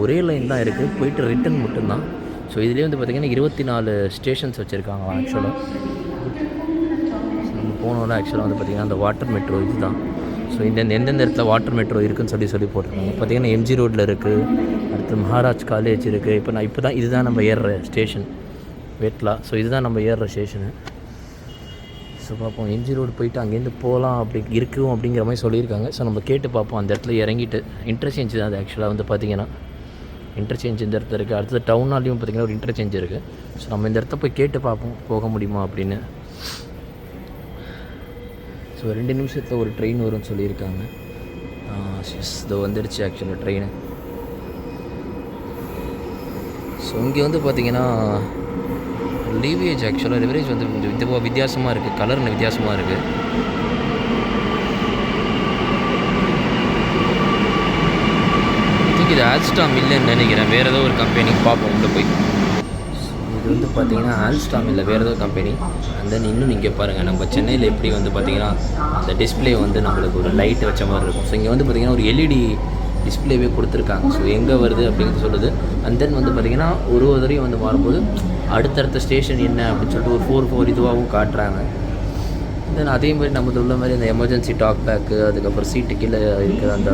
ஒரே லைன் தான் இருக்குது. போயிட்டு ரிட்டன் மட்டும்தான். ஸோ இதுலேயே வந்து பார்த்திங்கன்னா 24 ஸ்டேஷன்ஸ் வச்சுருக்காங்க ஆக்சுவலாக. நம்ம போனோம்னா ஆக்சுவலாக வந்து பார்த்திங்கன்னா அந்த வாட்டர் மெட்ரோ இது தான். ஸோ எந்தெந்த இடத்துல வாட்டர் மெட்ரோ இருக்குதுன்னு சொல்லி போட்டிருக்காங்க. பார்த்திங்கன்னா எம்ஜி ரோட்டில் இருக்குது, அடுத்து மகாராஜ் காலேஜ் இருக்குது. இப்போ தான் இதுதான் நம்ம ஏறுற ஸ்டேஷன் வேட்லா. ஸோ இதுதான் நம்ம ஏறுற ஸ்டேஷனு. ஸோ பார்ப்போம் எம்ஜி ரோடு போயிட்டு அங்கேருந்து போகலாம் அப்படி இருக்கும் அப்படிங்கிற மாதிரி சொல்லியிருக்காங்க. ஸோ நம்ம கேட்டு பார்ப்போம். அந்த இடத்துல இறங்கிட்டு இன்டர்சேஞ்ச் தான் அது ஆக்சுவலாக வந்து பார்த்திங்கன்னா இன்டர்சேஞ்ச் இந்த இடத்துல இருக்குது. அடுத்தது டவுனாலையும் பார்த்திங்கன்னா ஒரு இன்டர்சேஞ்ச் இருக்குது. ஸோ நம்ம இந்த இடத்த போய் கேட்டு பார்ப்போம் போக முடியுமா அப்படின்னு. ஸோ 2 நிமிஷத்தில் ஒரு ட்ரெயின் வரும்னு சொல்லியிருக்காங்க. இதோ வந்துடுச்சு ஆக்சுவலாக ட்ரெயின். ஸோ இங்கே வந்து பார்த்திங்கன்னா லீவேஜ் ஆக்சுவலாக லிவரேஜ் வந்து கொஞ்சம் வித்தியாசமாக இருக்குது. கலர் வித்தியாசமாக இருக்குது. இது ஆல்ஸ்டாம் இல்லைன்னு நினைக்கிறேன். வேறு ஏதோ ஒரு கம்பெனி பார்ப்போம் உள்ளே போய். இது வந்து பார்த்திங்கன்னா ஆல்ஸ்டாம் இல்லை, வேறு ஏதோ கம்பெனி. அண்ட் தென் இன்னும் நீங்கள் பாருங்கள் நம்ம சென்னையில் எப்படி வந்து பார்த்திங்கன்னா அந்த டிஸ்பிளே வந்து நம்மளுக்கு ஒரு லைட் வச்ச மாதிரி இருக்கும். ஸோ இங்கே வந்து பார்த்திங்கன்னா ஒரு எல்இடி டிஸ்பிளேவே கொடுத்துருக்காங்க. ஸோ எங்கே வருது அப்படிங்கிறது சொல்லுது. அண்ட் தென் வந்து பார்த்திங்கன்னா ஒரு தடவையும் வந்து மாறும்போது அடுத்தடுத்த ஸ்டேஷன் என்ன அப்படின்னு சொல்லிட்டு ஒரு 4 இதுவாகவும் காட்டுறாங்க. தென் அதே மாதிரி நமக்கு உள்ள மாதிரி அந்த எமர்ஜென்சி டாக் பேக்கு, அதுக்கப்புறம் சீட்டு கீழே இருக்கிற அந்த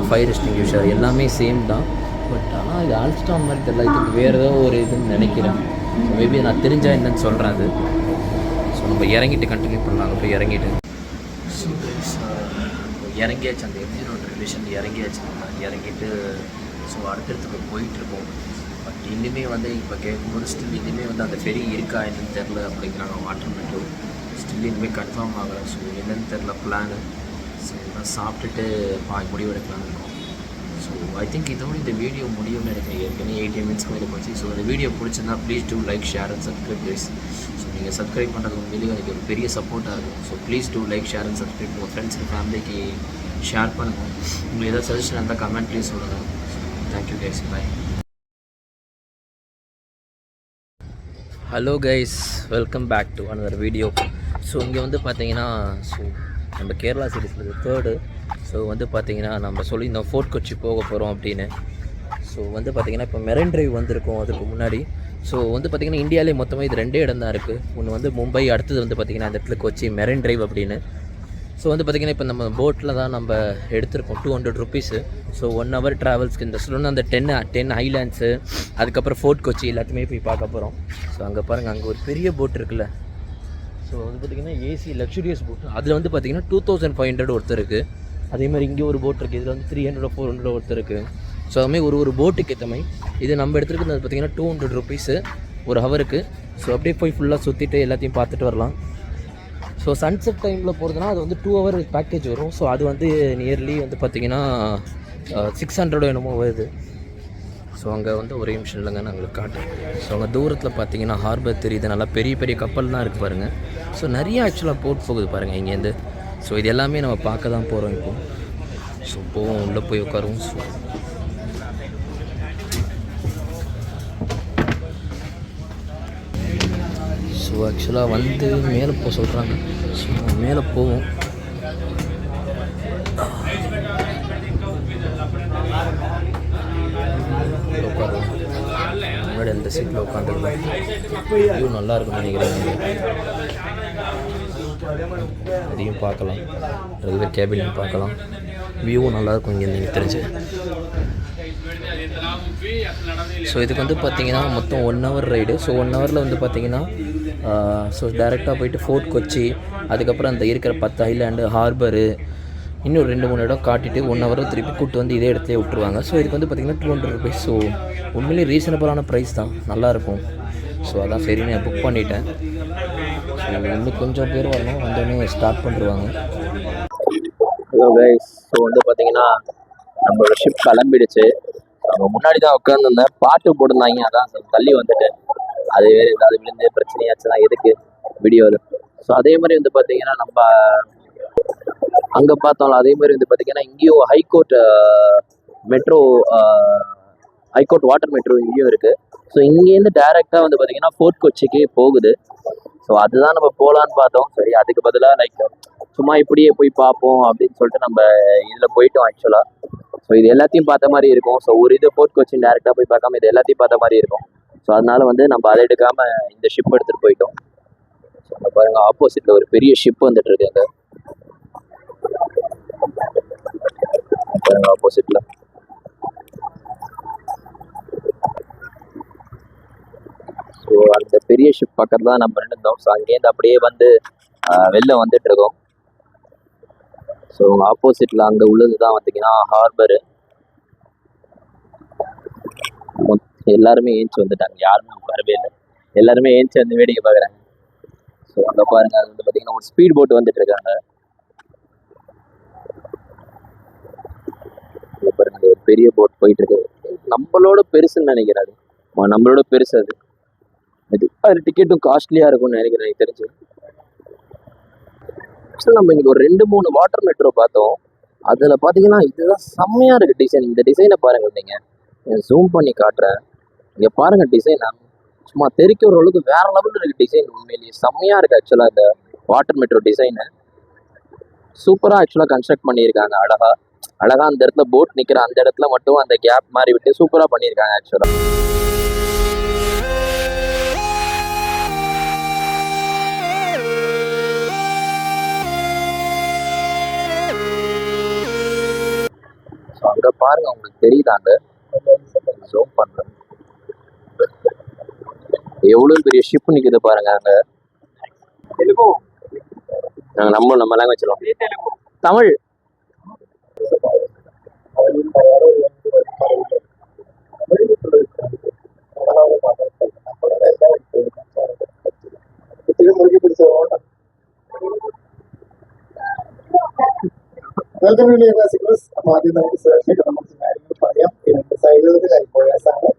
ஃபயர் எக்ஸ்டிங்யூஷர் எல்லாமே சேம் தான். பட் ஆனால் இது ஆல்ஸ்டாம் மாதிரி தெரியல. இதுக்கு வேறு ஏதோ ஒரு இதுன்னு நினைக்கிறேன். மேபி நான் தெரிஞ்சால் என்னன்னு சொல்கிறேன் அது. ஸோ நம்ம இறங்கிட்டு கண்டினியூ பண்ணலாம். போய் இறங்கிட்டு இறங்கியாச்சு. அந்த எம்ஜி ரோட் ரிலேஷன் இறங்கியாச்சு. இறங்கிட்டு ஸோ அடுத்தடுத்துக்கு போயிட்டுருக்கோம். பட் இன்னுமே வந்து இப்போ கேட்கும்போது ஸ்டில் இன்னுமே வந்து அந்த ஃபெரி இருக்கா என்னன்னு தெரில அப்படிங்கிறாங்க. வாட்டர் மெட்ரோ ஸ்டில் இனிமேல் கன்ஃபார்ம் ஆகலை. ஸோ என்னென்னு தெரில பிளானு. ஸோ இதெல்லாம் சாப்பிட்டுட்டு முடிவு எடுக்கலான்னு இருக்கோம். ஸோ ஐ திங்க் இதோட இந்த வீடியோ முடியும்னு நினைக்கிறேன். ஏற்கனவே 18 மினிட்ஸ்க்கு மேலே போச்சு. ஸோ இந்த வீடியோ பிடிச்சிருந்தா please do like, share and subscribe please. So நீங்கள் சப்ஸ்கிரைப் பண்ணுறது உண்மையிலேயே எனக்கு ஒரு பெரிய சப்போர்ட்டாக இருக்கும். So please do like, share and subscribe. உங்கள் ஃப்ரெண்ட்ஸ் அண்ட் ஃபேமிலிக்கு ஷேர் பண்ணுங்கள். உங்களுக்கு ஏதாவது சஜஷன் இருந்தால் கமெண்ட் ப்ளீஸ் சொல்லுங்கள். Thank you guys, bye. Hello guys, welcome back to another video. So இங்கே வந்து பார்த்தீங்கன்னா ஸோ நம்ம கேரளா சீரீஸில் 3rd. ஸோ வந்து பார்த்திங்கன்னா நம்ம சொல்லியிருந்தோம் ஃபோர்ட் கொச்சி போக போகிறோம் அப்படின்னு. ஸோ வந்து பார்த்திங்கன்னா இப்போ மெரைன் டிரைவ் வந்திருக்கோம் அதுக்கு முன்னாடி. ஸோ வந்து பார்த்திங்கன்னா இந்தியாவிலே மொத்தமாக இது 2 இடம் தான் இருக்குது. ஒன்று வந்து மும்பை, அடுத்தது வந்து பார்த்திங்கன்னா அந்த இடத்துல கொச்சி மெரைன் டிரைவ் அப்படின்னு. ஸோ வந்து பார்த்திங்கன்னா இப்போ நம்ம போட்டில் தான் நம்ம எடுத்திருக்கோம் 200 ருபீஸு. ஸோ 1 hour ட்ராவல்ஸ்க்கு இந்த சொல்லணும். அந்த 10 ஐலாண்ட்ஸு, அதுக்கப்புறம் ஃபோர்ட் கொச்சி எல்லாத்தையுமே போய் பார்க்க போகிறோம். ஸோ அங்கே பாருங்கள், அங்கே ஒரு பெரிய போட் இருக்குல்ல. ஸோ வந்து பார்த்திங்கன்னா ஏசி லக்ஸுரியஸ் போட். அதில் வந்து பார்த்திங்கன்னா 2500 ஒருத்தர் இருக்குது. அதே மாதிரி இங்கே ஒரு போட் இருக்குது. இதில் வந்து 300 400 ஒருத்தர் இருக்குது. ஸோ அதுமாதிரி ஒரு போட்டுக்கு ஏற்ற மாதிரி இது நம்ம எடுத்துருக்கிறது பார்த்திங்கன்னா 200 ருபீஸு ஒரு ஹவருக்கு. ஸோ அப்படியே போய் ஃபுல்லாக சுற்றிட்டு எல்லாத்தையும் பார்த்துட்டு வரலாம். ஸோ சன்செட் டைமில் போகிறதுனா அது வந்து 2 hour பேக்கேஜ் வரும். ஸோ அது வந்து நியர்லி வந்து பார்த்திங்கன்னா 600 என்னமோ வருது. ஸோ அங்கே வந்து ஒரே நிமிஷம் இல்லைங்க, நான் உங்களுக்கு காட்டுறேன். ஸோ அங்கே தூரத்தில் பார்த்தீங்கன்னா ஹார்பர் தெரியுது. நல்லா பெரிய பெரிய கப்பல்லாம் இருக்குது பாருங்கள். ஸோ நிறைய ஆக்சுவலாக போட் போகுது பாருங்கள் இங்கேருந்து. ஸோ இது எல்லாமே நம்ம பார்க்க தான் போகிறோம் இப்போ. ஸோ போவோம், உள்ளே போய் உட்காருவோம். ஸோ ஆக்சுவலாக வந்து மேலே போக சொல்கிறாங்க. ஸோ மேலே போவோம். முன்னாடி அந்த சீட்டில் உட்காந்துருந்தேன். வியூ நல்லா இருக்குன்னு நினைக்கிறேன். அதையும் பார்க்கலாம், டிரைவர் கேபினையும் பார்க்கலாம். வியூவும் நல்லாயிருக்கும் இங்கே நீங்கள் தெரிஞ்சு. ஸோ இதுக்கு வந்து பார்த்திங்கன்னா மொத்தம் 1 hour ரைடு. ஸோ 1 hourல வந்து பார்த்திங்கன்னா ஸோ டேரெக்டாக போயிட்டு ஃபோர்ட் கொச்சி, அதுக்கப்புறம் அந்த இருக்கிற 10 ஐலாண்டு, ஹார்பரு, இன்னும் 2-3 இடம் காட்டிட்டு 1 hour திருப்பி கூப்பிட்டு வந்து இதே இடத்துல விட்டுருவாங்க. ஸோ இதுக்கு வந்து பார்த்திங்கன்னா 200 ருபீஸ். ஸோ உண்மையிலே ரீசனபிளான ப்ரைஸ் தான், நல்லாயிருக்கும். ஸோ அதான் சரி நான் புக் பண்ணிட்டேன். ஸோ இன்னும் கொஞ்சம் பேர் வரணும், வந்தோடனே ஸ்டார்ட் பண்ணிடுவாங்க. ஹலோ கைஸ், ஸோ வந்து பார்த்திங்கன்னா நம்மளோட ஷிப் கிளம்பிடுச்சு. நம்ம முன்னாடி தான் உட்காந்துருந்தேன், பாட்டு போட்டிருந்தாங்க, அதான் தள்ளி வந்துட்டேன். அது வேறு ஏதாவது விழுந்து பிரச்சனையாச்சுன்னா எதுக்கு வீடியோவில். ஸோ அதே மாதிரி வந்து பார்த்தீங்கன்னா நம்ம அங்கே பார்த்தோம்ல, அதே மாதிரி வந்து பார்த்தீங்கன்னா இங்கேயும் high court metro, high court water metro இங்கேயும் இருக்குது. ஸோ இங்கேருந்து டைரெக்டாக வந்து பார்த்தீங்கன்னா ஃபோர்ட் கொச்சிக்கு போகுது. ஸோ அதுதான் நம்ம போகலான்னு பார்த்தோம். சரி, அதுக்கு பதிலாக லைக் சும்மா இப்படியே போய் பார்ப்போம் அப்படின்னு சொல்லிட்டு நம்ம இதில் போயிட்டோம் ஆக்சுவலாக. ஸோ இது எல்லாத்தையும் பார்த்த மாதிரி இருக்கும். ஸோ ஒரு இது ஃபோர்ட் கொச்சின் டேரெக்டாக போய் பார்க்காம இது எல்லாத்தையும் பார்த்த மாதிரி இருக்கும். ஸோ அதனால வந்து நம்ம அதை எடுக்காமல் இந்த ஷிப் எடுத்துகிட்டு போயிட்டோம். ஸோ நம்ம பாருங்கள், ஆப்போசிட்டில் ஒரு பெரிய ஷிப் வந்துட்டு இருக்கு அங்கே பாருங்க, ஆப்போசிட்டில். ஸோ அந்த பெரிய ஷிப் பக்கத்தில் தான் நம்ம இருந்தோம். ஸோ அங்கேருந்து அப்படியே வந்து வெளில வந்துட்டு இருக்கோம். ஸோ ஆப்போசிட்டில் அங்கே உள்ளது தான் பார்த்தீங்கன்னா ஹார்பரு. எல்லாருமே ஏஞ்சி வந்துட்டாங்க, யாருமே வரவே இல்லை, எல்லாருமே ஏஞ்சி வந்து வேடிக்கை பார்க்குறாங்க. ஸோ அங்கே பாருங்க, அது வந்து பார்த்தீங்கன்னா ஒரு ஸ்பீட் போட் வந்துட்டு இருக்காங்க. பாருங்க, அது ஒரு பெரிய போட் போயிட்டு இருக்கு. நம்மளோட பெருசுன்னு நினைக்கிறாரு, நம்மளோட பெருசு அது. அது டிக்கெட்டும் காஸ்ட்லியாக இருக்கும்னு நினைக்கிறேன் எனக்கு தெரிஞ்சு. ஆக்சுவலாக நம்ம இன்னைக்கு ஒரு 2-3 வாட்டர் மெட்ரோ பார்த்தோம். அதில் பார்த்தீங்கன்னா இதுதான் செம்மையாக இருக்குது டிசைன். இந்த டிசைனை பாருங்கள், நீங்கள் ஜூம் பண்ணி காட்டுறேன். இங்கே பாருங்கள் டிசைன், சும்மா தெரிக்கிற அளவுக்கு வேற லெவலில் இருக்குது டிசைன். உண்மையிலேயே செம்மையாக இருக்குது ஆக்சுவலாக இந்த வாட்டர் மெட்ரோ டிசைனு. சூப்பராக ஆக்சுவலாக கன்ஸ்ட்ரக்ட் பண்ணியிருக்காங்க. அழகாக அந்த இடத்துல போட் நிற்கிற அந்த இடத்துல மட்டும் அந்த கேப் மாதிரி விட்டு சூப்பராக பண்ணியிருக்காங்க ஆக்சுவலாக. அங்கே பாருங்க, உங்களுக்கு தெரியுதாங்க, ஜூம் பண்றேன், எவ்வளவு பெரிய ஷிப் நிக்குது பாருங்க அங்க. நம்ம லாங்குவேஜ் சொல்லுவோம், தமிழ். Welcome to classicals. അപ്പോൾ ആദ്യം നമുക്ക് സേഫ്റ്റി നമുക്ക് കാര്യങ്ങൾ പറയാം. ഇതിന്റെ സൈഡിൽ ലൈഫ് ബോയാസ് ആണ്,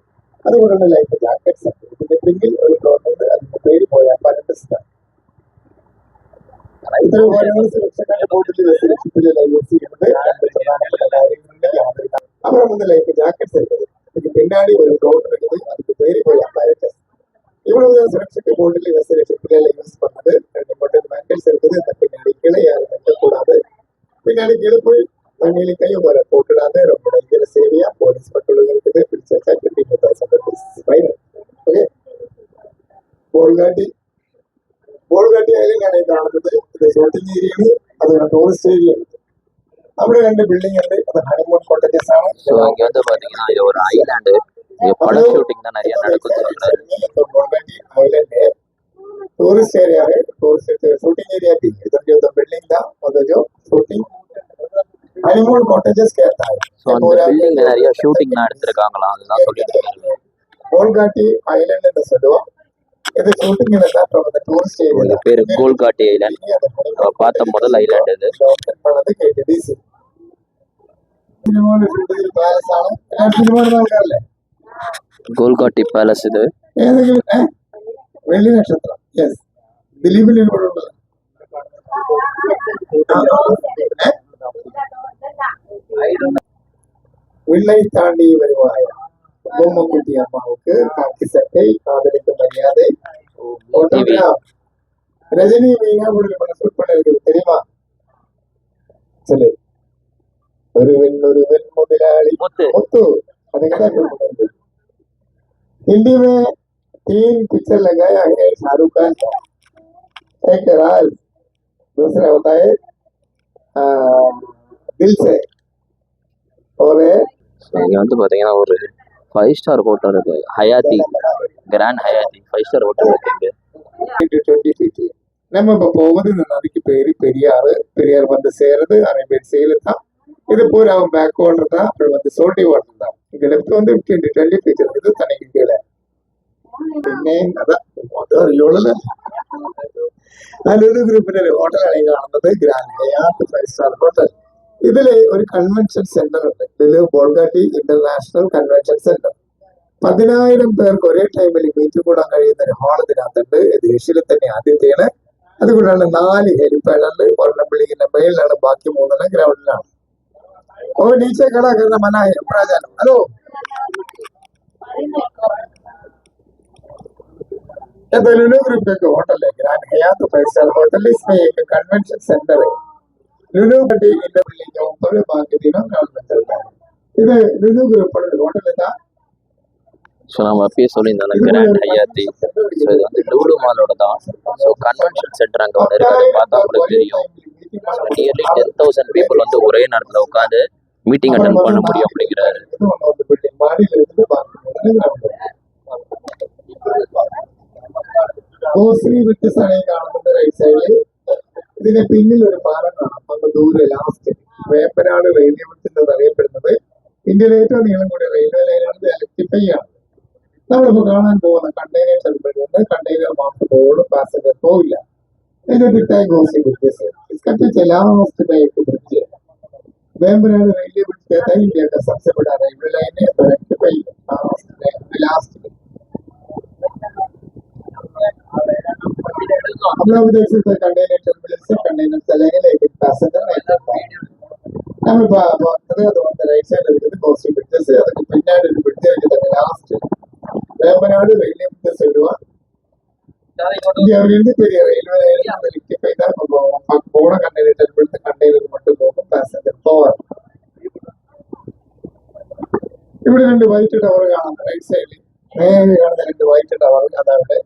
അതുപോലെ തന്നെ ലൈഫ് ജാക്കറ്റ്സ് ഉണ്ട്. ഇതിന്റെ പിന്നിൽ ഒരു ഡോട്ടുണ്ട്, അതിന്റെ പേര് പോയ പാരന്റസ് ആണ്. ഇത്തരം കാര്യങ്ങൾ സുരക്ഷക്കാരുടെ ബോട്ടിൽ സുരക്ഷിതത്തിൽ യൂസ് ചെയ്യുന്നത് പ്രധാനപ്പെട്ട കാര്യങ്ങളുടെ യാതൊരു. அப்புறம் வந்து லைஃப் ஜாக்கெட்ஸ் இருக்குது, இதுக்கு பின்னாடி ஒரு டோர் இருக்குது, அதுக்கு பேரு போய் அப்பாரட்டஸ். இவ்வளவுதான் சுரட்சிக்கு போட்டில் சுரட்சிப்பில் யூஸ் பண்ணது. ரெண்டு மட்டும் மெட்டல்ஸ் இருக்குது, இந்த பின்னாடி கீழே யாரும் வைக்கக்கூடாது. பின்னாடி கீழே போய் தண்ணியில கையும் வர போட்டுடாது. ரொம்ப பயங்கர சேவையா போலீஸ் பட்டுள்ள இருக்குது. பிடிச்சா கட்டி ஓகே. ബോൾഗാട്ടി ഐലൻഡാണ് കാണുന്നത്. ഇത് ഷൂട്ടിംഗ് ഏരിയയാണ്, അതൊരു ടൂറിസ്റ്റ് ഏരിയ ആണ്. അവിടെ 2 ബിൽഡിംഗ് ഉണ്ട്, അത് ഹണിമൂൺ കോട്ടേജസ് ആണ്. ஸோ இங்கே வந்து பார்த்தீங்கன்னா இது ஒரு ஐலாண்டு, இங்கே படம் ஷூட்டிங் தான் நிறைய நடக்குது. ബോൾഗാട്ടി ഐലൻഡ് टूरिस्ट एरिया है, टूरिस्ट शूटिंग एरिया भी। इधर जो बिल्डिंग था वो जो शूटिंग हनीमून कॉटेजेस कहता है. ஸோ அந்த பில்டிங்ல நிறைய ஷூட்டிங்லாம் எடுத்திருக்காங்களாம், அதுதான் சொல்லிட்டு இருக்காங்க. கோல்காட்டி ஐலண்ட் என்று சொல்லுவோம். இது ஷூட்டிங் அப்புறம் அந்த டூரிஸ்ட் ஏரியா. இது பேர் கோல்காட்டி ஐலாண்ட். நம்ம பார்த்த முதல் ஐலாண்ட் இது. பண்ணது கேட்டிடிஸ். திருமோன பில்டிங் பேலஸ் ആണ്. திருமோன നോക്കാറില്ലേ? கோல்காட்டி பேலஸ் இது. ഏതെങ്കിലും വെള്ളി നക്ഷത്രം. യെസ്, ദിലീപിന്റെ കൂടെ ഉള്ളത്. வில்லை தாண்டி வருவாய் பொம்மக்குட்டி அம்மாவுக்கு காக்கி சட்டை, காதலுக்கு மரியாதை, போட்டோகிராஃப். ரஜினி மீனா உங்களுக்கு ஷூட் பண்ணிருக்கு தெரியுமா? சொல்லு. ஒருவன் முதலாளி முத்து, அதுக்கு தான் ஷூட் பண்ணிருக்கு. हिंदी में 3 पिक्चर लगाया है शाहरुख खान का। एक राज, दूसरा होता है दिल से, और இங்க வந்து பாத்தீங்கன்னா ஒரு 5 ஸ்டார் ஹோட்டல் இருக்கு, ஹயாத்தி, கிராண்ட் ஹயாத்தி 5 ஸ்டார் ஹோட்டல் இருக்கு. 20 feet. நம்ம இப்போ போகுது இந்த நதிக்கு பேரு பெரியாறு. பெரியார் வந்து சேருது அரேபியன் சீல தான். இது பூரா பேக் வாட்டர் தான், அப்புறம் வந்து சோல்டி வாட்டர் தான். இங்க லெஃப்ட் வந்து 20 feet இருக்குது தண்ணிக்கு கீழே. പിന്നെ നല്ലൊരു ഗ്രൂപ്പിന്റെ ഹോട്ടലാണ് കാണുന്നത്, ഗ്രാൻഡ് ഹയാത്ത് 5 സ്റ്റാർ ഹോട്ടൽ. ഇതില് ഒരു കൺവെൻഷൻ സെന്റർ ഉണ്ട്, Lulu Bolgatty international convention centre. 10,000 പേർക്ക് ഒരേ ടൈമിൽ മീറ്റ് കൂടാൻ കഴിയുന്ന ഒരു ഹാൾ ഇതിനകത്തുണ്ട്. ഇത് ഏഷ്യയിലെ തന്നെ ആദ്യത്തെയാണ്. അതുകൊണ്ടാണ് 4 ഹെലിപ്പാഡുണ്ട്. ഒരെണ്ണം ബിൽഡിങ്ങിന്റെ മേളിലാണ്, ബാക്കി 3 ഗ്രൗണ്ടിലാണ്. ഓ നീച്ചെ खड़ा करना मना है ऊपर आ जाना। हेलो ये तो लुलु ग्रुप का होटल है, ग्रैंड हयात 5 स्टार होटल। इसमें एक कन्वेंशन सेंटर है। लुलु बटी इन बिल्डिंग के ऊपर बाकी दिनों ग्राउंड में चलता है। இது லுலு குரூப்போட ஹோட்டல் தான். ஸோ நம்ம அப்பயே சொல்லியிருந்தோம் கிராண்ட் ஹயாத்தி. ஸோ இது வந்து லூலு மாலோட தான். ஸோ கன்வென்ஷன் சென்டர் அங்கே ஒன்று இருக்குது, அதை பார்த்தா உங்களுக்கு தெரியும். ஸோ நியர்லி 10,000 பீப்புள் வந்து ஒரே நேரத்தில் உட்காந்து மீட்டிங் அட்டன் பண்ண முடியும் அப்படிங்கிறாரு. ഇതിന്റെ പിന്നിൽ ഒരു പാലം കാണാം, അങ്ങ് ദൂരെ ലാസ്റ്റ് വേമ്പനാട് റെയിൽവേ ബസ് അറിയപ്പെടുന്നത്. ഇന്ത്യയിലെ ഏറ്റവും നീളം കൂടിയ റെയിൽവേ ലൈനാണ്. ഇലക്ട്രിഫൈ ആണ്. നമ്മളിപ്പോ കാണാൻ പോകുന്ന കണ്ടെയ്നർ ടെർമിനൽ കണ്ടെയ്നർ മാത്രം പോകും, പാസഞ്ചർ പോവില്ല. ഇതിന്റെ പിറ്റായി ഗോസിംഗ് ब्रिज इसका पीछे लास्ट में एक ब्रिज है। वेम्बनाड रेलवे ब्रिज कहता है इंडिया का सबसे बड़ा रेलवे लाइन है। तो इलेक्ट्रिफाई लास्ट हम लोग देख सकते हैं कंटेनर टर्मिनल से कंटेनर चलेंगे, लेकिन पैसेंजर नहीं चलता है। നമ്മൾ അതുകൊണ്ട് റൈറ്റ് സൈഡിൽ இருக்குது கோஸ்டிங் பிரிட்ஜஸ். அதுக்கு பின்னாடி ஒரு பிரிட்ஜ் இருக்குது லாஸ்ட் வேம்பநாடு ரயில்வே பிரிட்ஜ் சொல்லுவாங்க. இங்க இருந்து பெரிய ரயில்வே லைன் எலக்ட்ரிஃபை தான் போன கண்டெய்னர் டெர்மினல் கண்டெய்னர் மட்டும் போகும், பேசஞ்சர் போவார். ഇവിടെ 2 വൈറ്റ് ടവർ കാണാം റൈറ്റ് സൈഡിൽ. നേരെ കാണുന്ന 2 വൈറ്റ് ടവർ, അതാണ്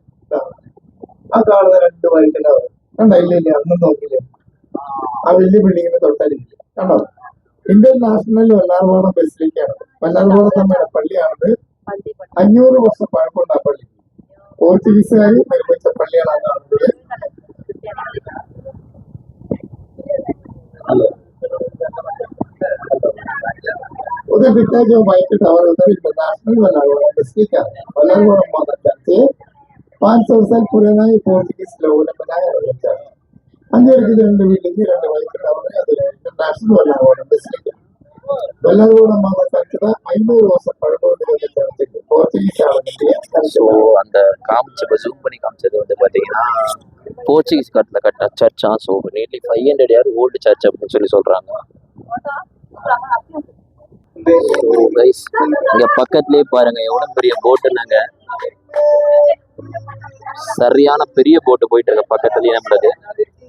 ആ കാണുന്ന 2 വൈറ്റ് ടവർ കണ്ടോ? ഇല്ല ഒന്നും നോക്കില്ല. ആ വലിയ ബിൽഡിങ്ങിന് തൊട്ടരികില്ല കണ്ടോ? ഇന്ത്യൻ നാഷണൽ വല്ലാർപാടം ബസിലിക്കാണ്. വല്ലാർപാടം തമ്മിലുള്ള പള്ളിയാണത്. 500 വർഷം പഴക്കമുണ്ട് ആ പള്ളി. പോർച്ചുഗീസുകാർ നിർമ്മിച്ച പള്ളിയാണ് കാണുന്നത്. उधर दिखता है जो व्हाइट टावर, उधर इंटरनेशनल वल्लरवाड़ा बेसिलिका है। वल्लरवाड़ा माता चर्च 500 साल पुराना है, पोर्चुगीज लोगों ने बनाया हुआ चर्च। अंदर की 2 बिल्डिंग 2 व्हाइट टावर है, அது इंटरनेशनल वल्लरवाड़ा बेसिलिका. वल्लरवाड़ा माता चर्च தான் 500 வருஷம் பழக்கமுள்ள சர்ச். போர்ச்சுகீஸ் ஆளுங்க. ஸோ அந்த காமிச்ச ஜூம் பண்ணி காமிச்சது வந்து பார்த்தீங்கன்னா போர்ச்சுகீஸ் காலத்தில் கட்டின Charcha. So nearly 500 year old search அப்படின்னு சொல்லி சொல்கிறாங்க. கைஸ் இங்கே பக்கத்துலேயே பாருங்க எவ்வளோ பெரிய போட்டுனாங்க. சரியான பெரிய போட்டு போயிட்டு இருக்க பக்கத்துலேயே நம்மளுக்கு.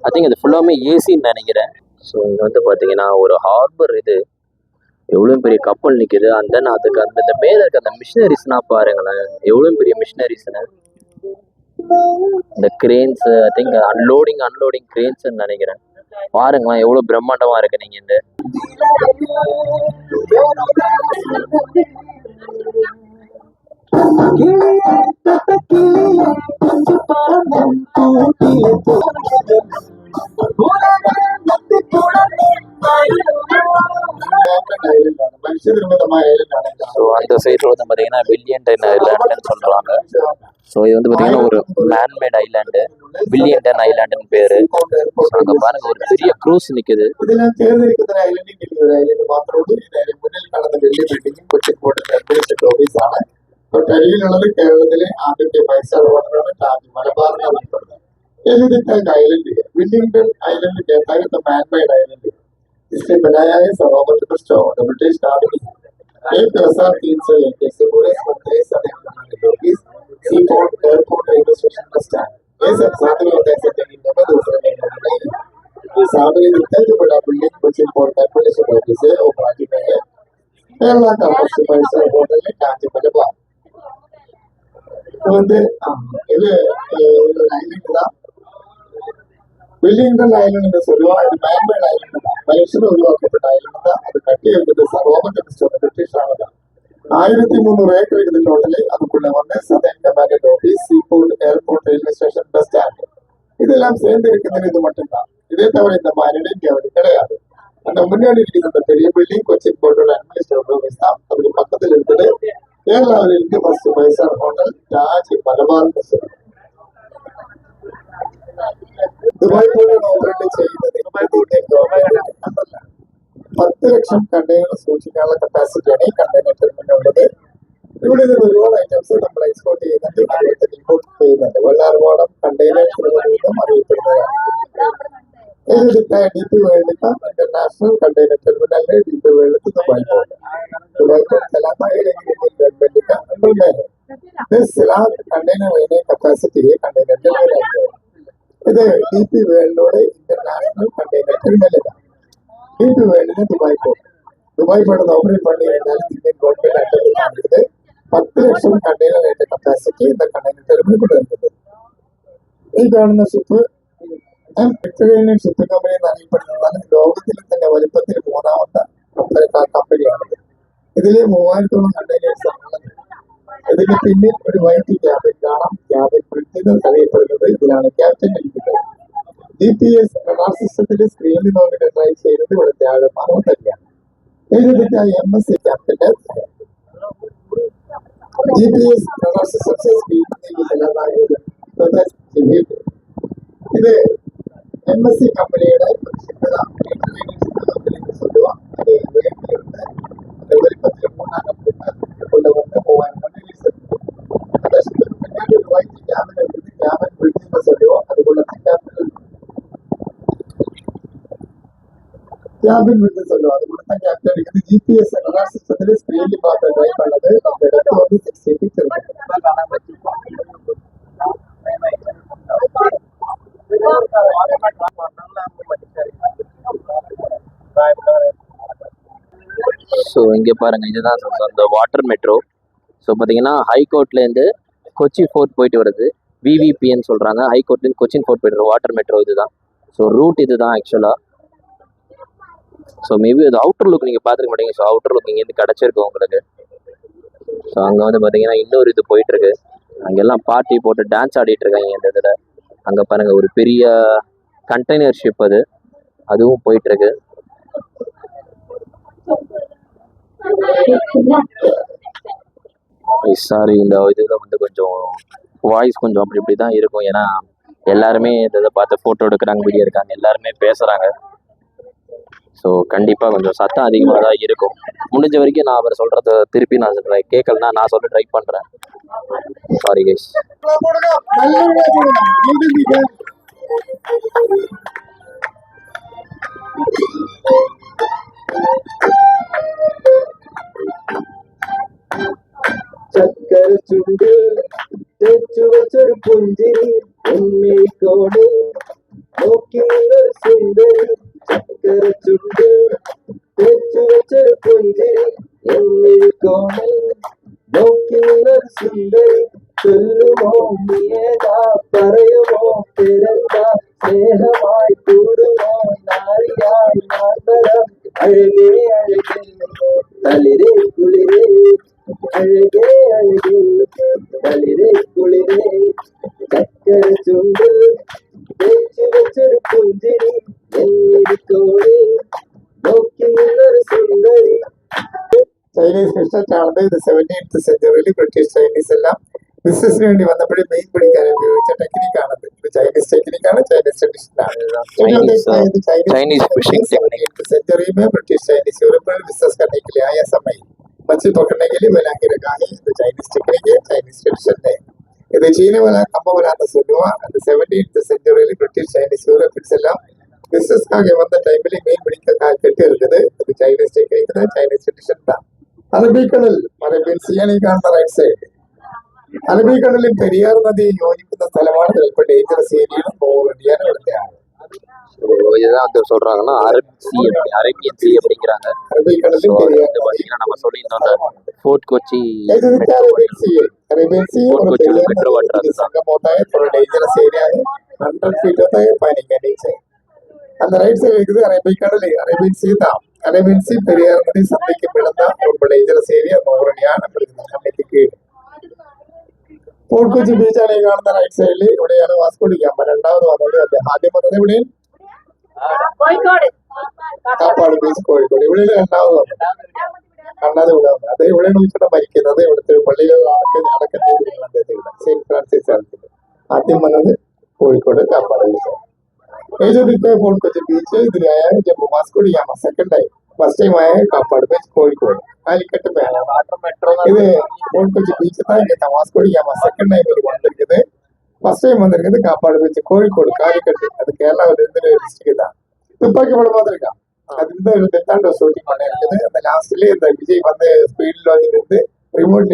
ஐ திங்க் இது ஃபுல்லாமே ஏசின்னு நினைக்கிறேன். ஸோ இங்கே வந்து பார்த்தீங்கன்னா ஒரு ஹார்பர், இது எவ்வளோ பெரிய கப்பல் நிற்குது. அந்த அதுக்கு அந்த மேலே இருக்க அந்த மிஷினரிஸ்னா பாருங்களேன், எவ்வளோ பெரிய மிஷினரிஸ்னு. இந்த கிரேன்ஸ், ஐ திங்க் அன்லோடிங் கிரேன்ஸ்ன்னு நினைக்கிறேன். பாருங்களேன் எவ்வளோ பிரம்மாண்டமாக இருக்கு. நீங்கள் இந்த ஸோ அந்த சைடில் வந்து பார்த்தீங்கன்னா வில்லியன்டன் ஐலாண்டுன்னு சொல்கிறாங்க. ஸோ இது வந்து பார்த்தீங்கன்னா ஒரு மேன்மேட் ஐலாண்டு, வில்லியன்டன் ஐலாண்டுன்னு பேர். ஸோ அங்கே பாருங்க ஒரு பெரிய க்ரூஸ் நிற்குது. இதெல்லாம் தேர்ந்தெடுக்கிற ஐலண்ட் മാത്രമുള്ളൂ. ഇതിന് മുന്നിൽ കാണുന്ന വലിയ ബിൽഡിംഗ് കൊച്ചിൻ പോർട്ടിന്റെ അഡ്മിനിസ്ട്രേറ്റീവ് ഓഫീസാണ്. തൊട്ടരികിലുള്ളത് കേരളത്തിലെ ആദ്യത്തെ 5 സ്റ്റാർ ഹോട്ടലാണ് താജ് മലബാറിന് അറിയപ്പെടുന്നത്. एलिफेंट आइलैंड है। विलिंगटन आइलैंड कहता है तो मैनमेड आइलैंड है, इसने बनाया है sir Robert Bristow British army 1301 से पूरे sea port airport railway station bus stand ये सब साथ में होता है। जमीन में दूसरे में नहीं, ये सामने दिखता है जो बड़ा building Cochin port corporation office है और बाजू में है केरला का फर्स्ट 5 स्टार होटल है ताज मलबार। வந்து இது ஐலண்ட் தான் வில்லிங்டன் ஐலண்ட் என்று சொல்லுவோம். இது மேன்மேட் ஐலண்ட் தான், மனுஷன் உருவாக்கப்பட்ட ஐலண்ட் தான். அது கட்டி இருக்கிறது ரோபர்ட் பிரிஸ்டோ பிரிட்டிஷ் தான். 1300 ஏக்கர் இருக்குது டோட்டலி. அதுக்குள்ள வந்து southern command office, sea port, airport, railway station, bus stand இதெல்லாம் சேர்ந்து இருக்கிறது இது மட்டும்தான். இதே தவிர இந்த மாதிரி இங்கே அவர் கிடையாது. அந்த முன்னாடி இருக்கிற அந்த பெரிய பில்டிங் கொச்சின் போர்ட்டோட அட்மினிஸ்ட்ரேட்டிவ் ஆஃபீஸ் தான். அதுக்கு பக்கத்தில் இருக்குது கேரளாவில் இருந்து first 5 star hotel Taj Malabar. Dubai പോലെയാണ് ഓപ്പറേറ്റ് ചെയ്യുന്നത്. 10 10 ലക്ഷം കണ്ടെയ്നർ സൂക്ഷിക്കാനുള്ള കപ്പാസിറ്റിയാണ് ഈ കണ്ടെയ്നർ ടെർമിനലുള്ളത്. ഇവിടെ നിന്ന് ഒരുപാട് ഐറ്റംസ് നമ്മൾ എക്സ്പോർട്ട് ചെയ്യുന്നുണ്ട്, അതുപോലെ തന്നെ ഇമ്പോർട്ട് ചെയ്യുന്നുണ്ട്. വെള്ളാർപാടം കണ്ടെയ്നർ ടെർമിനൽ അറിയപ്പെടുന്നതാണ്. DP World का इंटरनेशनल कंटेनर टर्मिनल है DP World to Dubai port चलाता है, लेकिन गवर्नमेंट का अंडर में है. this सिलाब कंटेनर लेने कैपेसिटी है कंटेनर टर्मिनल है. ഇത് DP World international container terminal है. DP World ने दुबई पोर्ट ऑपरेट பண்ணி இருந்தாலும் ഇന്ത്യൻ ഗവൺമെന്റ് അണ്ടറിൽ കാണിക്കുന്നത് 10 ലക്ഷം കണ്ടെയ്നർ ലേറ്റ് കപ്പാസിറ്റി இந்த कंटेनर टर्मिनल கூட இருக்குது. ഈ കാണുന്ന ഷിപ്പ് മെഡിറ്ററേനിയൻ ഷിപ്പിംഗ് കമ്പനി എന്നറിയപ്പെടുന്നതാണ്. ലോകത്തിൽ തന്നെ വലിപ്പത്തിൽ 3ാമത്തെ കമ്പനിയാണത്. ഇതിൽ 3000-ഓളം കണ്ടെയ്നേഴ്സ് ആണുള്ളത്. ഇതിന് പിന്നിൽ ഒരു വൈറ്റ് ക്യാബിൻ കാണാം. ക്യാബിൻ ബ്രിഡ്ജ് അറിയപ്പെടുന്നത് ഇതിലാണ് ക്യാപ്റ്റൻ ഇരിക്കുന്നത്. GPS റഡാർ സിസ്റ്റത്തിൽ സ്ക്രീനിൽ നോക്കിയിട്ട് ഡ്രൈവ് ചെയ്യുന്നത് ഇവിടുത്തെ ആള് മാനവ തന്നെയാണ്. ഇതിന്റെ MSC ക്യാപ്റ്റന്റെ GPS റഡാർ സിസ്റ്റം ഇത് MSC കമ്പനിയുടെ വലിപ്പത്തിൽ 3ാം കമ്പനി കൊണ്ടുവന്ന് പോകാൻ ക്യാബിൻ ബ്രിഡ്ജിന്റെ സൊല്ലുവോ അതുപോലെ ക്യാബിൻ ബ്രിഡ്ജ് സൊല്ലുവോ അതുകൊണ്ടത്തെ ക്യാപ്റ്റൻ എടുക്കുന്നത് GPS റഡാർ സിസ്റ്റത്തിൽ സ്ക്രീനിൽ മാത്രം ഡ്രൈവ് ഉള്ളത് ഇടത്ത് വന്ന് 60 പിക്ചർ കാണാൻ പറ്റും. ஸோ இங்கே பாருங்கள், இதுதான் அந்த வாட்டர் மெட்ரோ. ஸோ பார்த்தீங்கன்னா ஹைகோர்ட்லேருந்து கொச்சி ஃபோர்ட் போயிட்டு வருது. VVPன்னு சொல்கிறாங்க. ஹைகோர்ட்லேருந்து கொச்சின் ஃபோர்ட் போயிட்டு வாட்டர் மெட்ரோ இதுதான். ஸோ ரூட் இது தான் ஆக்சுவலாக. ஸோ மேபி அது அவுட்டர் லுக் நீங்கள் பார்த்துக்க மாட்டீங்க. ஸோ அவுட்டர் லுக் இங்கேருந்து கிடச்சிருக்கும் உங்களுக்கு. ஸோ அங்கே வந்து பார்த்தீங்கன்னா இன்னொரு இது போயிட்டுருக்கு. அங்கெல்லாம் பார்ட்டி போட்டு டான்ஸ் ஆடிட்டு இருக்காங்க இந்த இதில். அங்கே பாருங்கள் ஒரு பெரிய கண்டெய்னர் ஷிப் அதுவும் போயிட்டுருக்கு. சாரி, இந்த இதில் வந்து கொஞ்சம் வாய்ஸ் கொஞ்சம் அப்படி இப்படி தான் இருக்கும். ஏன்னா எல்லாருமே இந்த இதை பார்த்து ஃபோட்டோ எடுக்கிறாங்க, வீடியோ இருக்காங்க, எல்லாருமே பேசுகிறாங்க. ஸோ கண்டிப்பாக கொஞ்சம் சத்தம் அதிகமாக தான் இருக்கும். முடிஞ்ச வரைக்கும் நான் அவர் சொல்கிறத திருப்பி நான் கேட்கலன்னா நான் சொல்ல ட்ரை பண்ணுறேன். Sorry guys. ചക്കര ചുണ്ട് തേച്ചു വെച്ചൊരു പുഞ്ചിരി ഉണ്ണിക്കോട് നോക്കി നിന്നൊരു സുന്ദരി. ചക്കര ചുണ്ട് തേച്ചു വെച്ചൊരു പുഞ്ചിരി ഉണ്ണിക്കോട് നോക്കി നിന്നൊരു സുന്ദരി. ചൊല്ലുമോ നീയേതാ പറയുമോ പിറന്താ സ്നേഹമായി കൂടുമോ നാരിയായി നാട്ടരം. അഴകേ അഴകേ തളിരേ കുളിരേ അഴകേ അഴകേ തളിരേ കുളിരേ. ചക്കര ചുണ്ട് തേച്ചു വെച്ചൊരു പുഞ്ചിരി എന്നിരിക്കോട് നോക്കി നിന്നൊരു സുന്ദരി. ചൈനീസ് ഫിഷാണത്. ഇത് 17th സെഞ്ചുറിയിൽ ബ്രിട്ടീഷ് ചൈനീസ് എല്ലാം ബിസിനസിന് വേണ്ടി വന്നപ്പോഴേ മെയിൻ പിടിക്കാൻ ഉപയോഗിച്ച ടെക്നിക്കാണത്. ഇത് ചൈനീസ് ടെക്നിക്കാണ്, ചൈനീസ് ട്രഡീഷനാണ്. चाइनीज फिशिंग टेक्निक सेंचुरी में ब्रिटिश चाइनीज यूरोपियन बिजनेस करने के लिए आया समय मछली पकड़ने के लिए बनाके रखा है. ഇത് ചൈനീസ് ടെക്നിക്ക്, ചൈനീസ് ട്രഡീഷൻ है. ഇത് ചീന വല കമ്പ വലാത്ത സുലുവ. അത് 17th സെഞ്ചുറിയിൽ ബ്രിട്ടീഷ് ചൈനീസ് യൂറോപ്പിയൻസ് എല്ലാം ബിസിനസ്ക്കാக வந்த டைம்ல மீன் பிடிக்க கட்டி இருக்குது. இது சைனீஸ் டெக்னிக் தான், சைனீஸ் ட்ரெடிஷன் தான். അറബിക്കടൽ അറേബ്യൻ സീയാണ് ഈ കാണുന്ന റൈറ്റ് സൈഡ്. അറബിക്കടലിൽ പെരിയാർ നദി യോജിക്കുന്ന സ്ഥലമാണ്. ചിലപ്പോൾ ഡേഞ്ചറസ് ഏരിയയാണ്. ഇന്ത്യയാണ് ഇവിടുത്തെ ആണ്. இதுதான் வந்து சொல்றாங்கன்னா அரேபியன் சி அப்படிங்கிறாங்க. അറബിക്കടലിൽ പെരിയാർ നദി பார்த்தீங்கன்னா நம்ம சொல்லியிருந்தோம் ஃபோர்ட் கொச்சி अरेबियन सी और कोची पेरियार मेट्रो नदी वाटर के संगम होता है. थोड़ा डेंजरस एरिया है. 100 फीट होता है पानी के नीचे. அந்த ரைட் சைடு இருக்குது அரபிக்கடல், அரேபியன் சி தான். அரேபியன் சி பெரியார் நதி சந்தைக்கு பிளந்த ஒரு டேஞ்சரஸ் ஏரிയ. 100 അടി കമ്മിറ്റി കീഴ്. ഫോർട്ട് കൊച്ചി ബീച്ചാണ് ഈ കാണുന്ന റൈറ്റ് സൈഡിൽ. ഇവിടെയാണ് വാസ്കോ ഡി ഗാമ രണ്ടാമത് വന്നത്. ആദ്യം വന്നത് ഇവിടെ കാപ്പാട് ബീച്ച് കോഴിക്കോട്. ഇവിടെ രണ്ടാമത് വന്നത് കണ്ണാതെ ഇവിടെ വന്നത്. അത് ഇവിടെയാണ് വെച്ചിട്ട് മരിക്കുന്നത്. ഇവിടുത്തെ പള്ളികളിലൊക്കെ അടക്കം ചെയ്തിരിക്കുന്നത് അദ്ദേഹത്തിന് സെയിന്റ് ഫ്രാൻസിസ് ചർച്ചിൽ. ആദ്യം വന്നത് കോഴിക്കോട് കാപ്പാട് ബീച്ച്. ये जो दिखता है फोर्ट कोची बीच है, इधर आया है जब Vasco D gamma second time first time ആയ കാപ്പാട് ബീച്ച് കോഴിക്കോട് കാലിക്കട്ട് മെട്രോ இது ഫോർട്ട് കൊച്ചി பீச் தான் இங்க தமாஸ்கோடி ஏமா செகண்ட் டைம் இது வந்திருக்குது ஃபர்ஸ்ட் டைம் வந்திருக்குது காப்பாடு பீச் கோழிக்கோடு காலிக்கட்டு அது கேரளாவில் இருந்து டிஸ்ட்ரிக்ட் தான் துப்பாக்கி படம் பார்த்துருக்கான் அது இந்த டெத்தாண்ட ஷூட்டிங் பண்ண இருக்குது அந்த லாஸ்ட்லயே இந்த விஜய் வந்து ஸ்பீட்ல வந்து ரிமோட்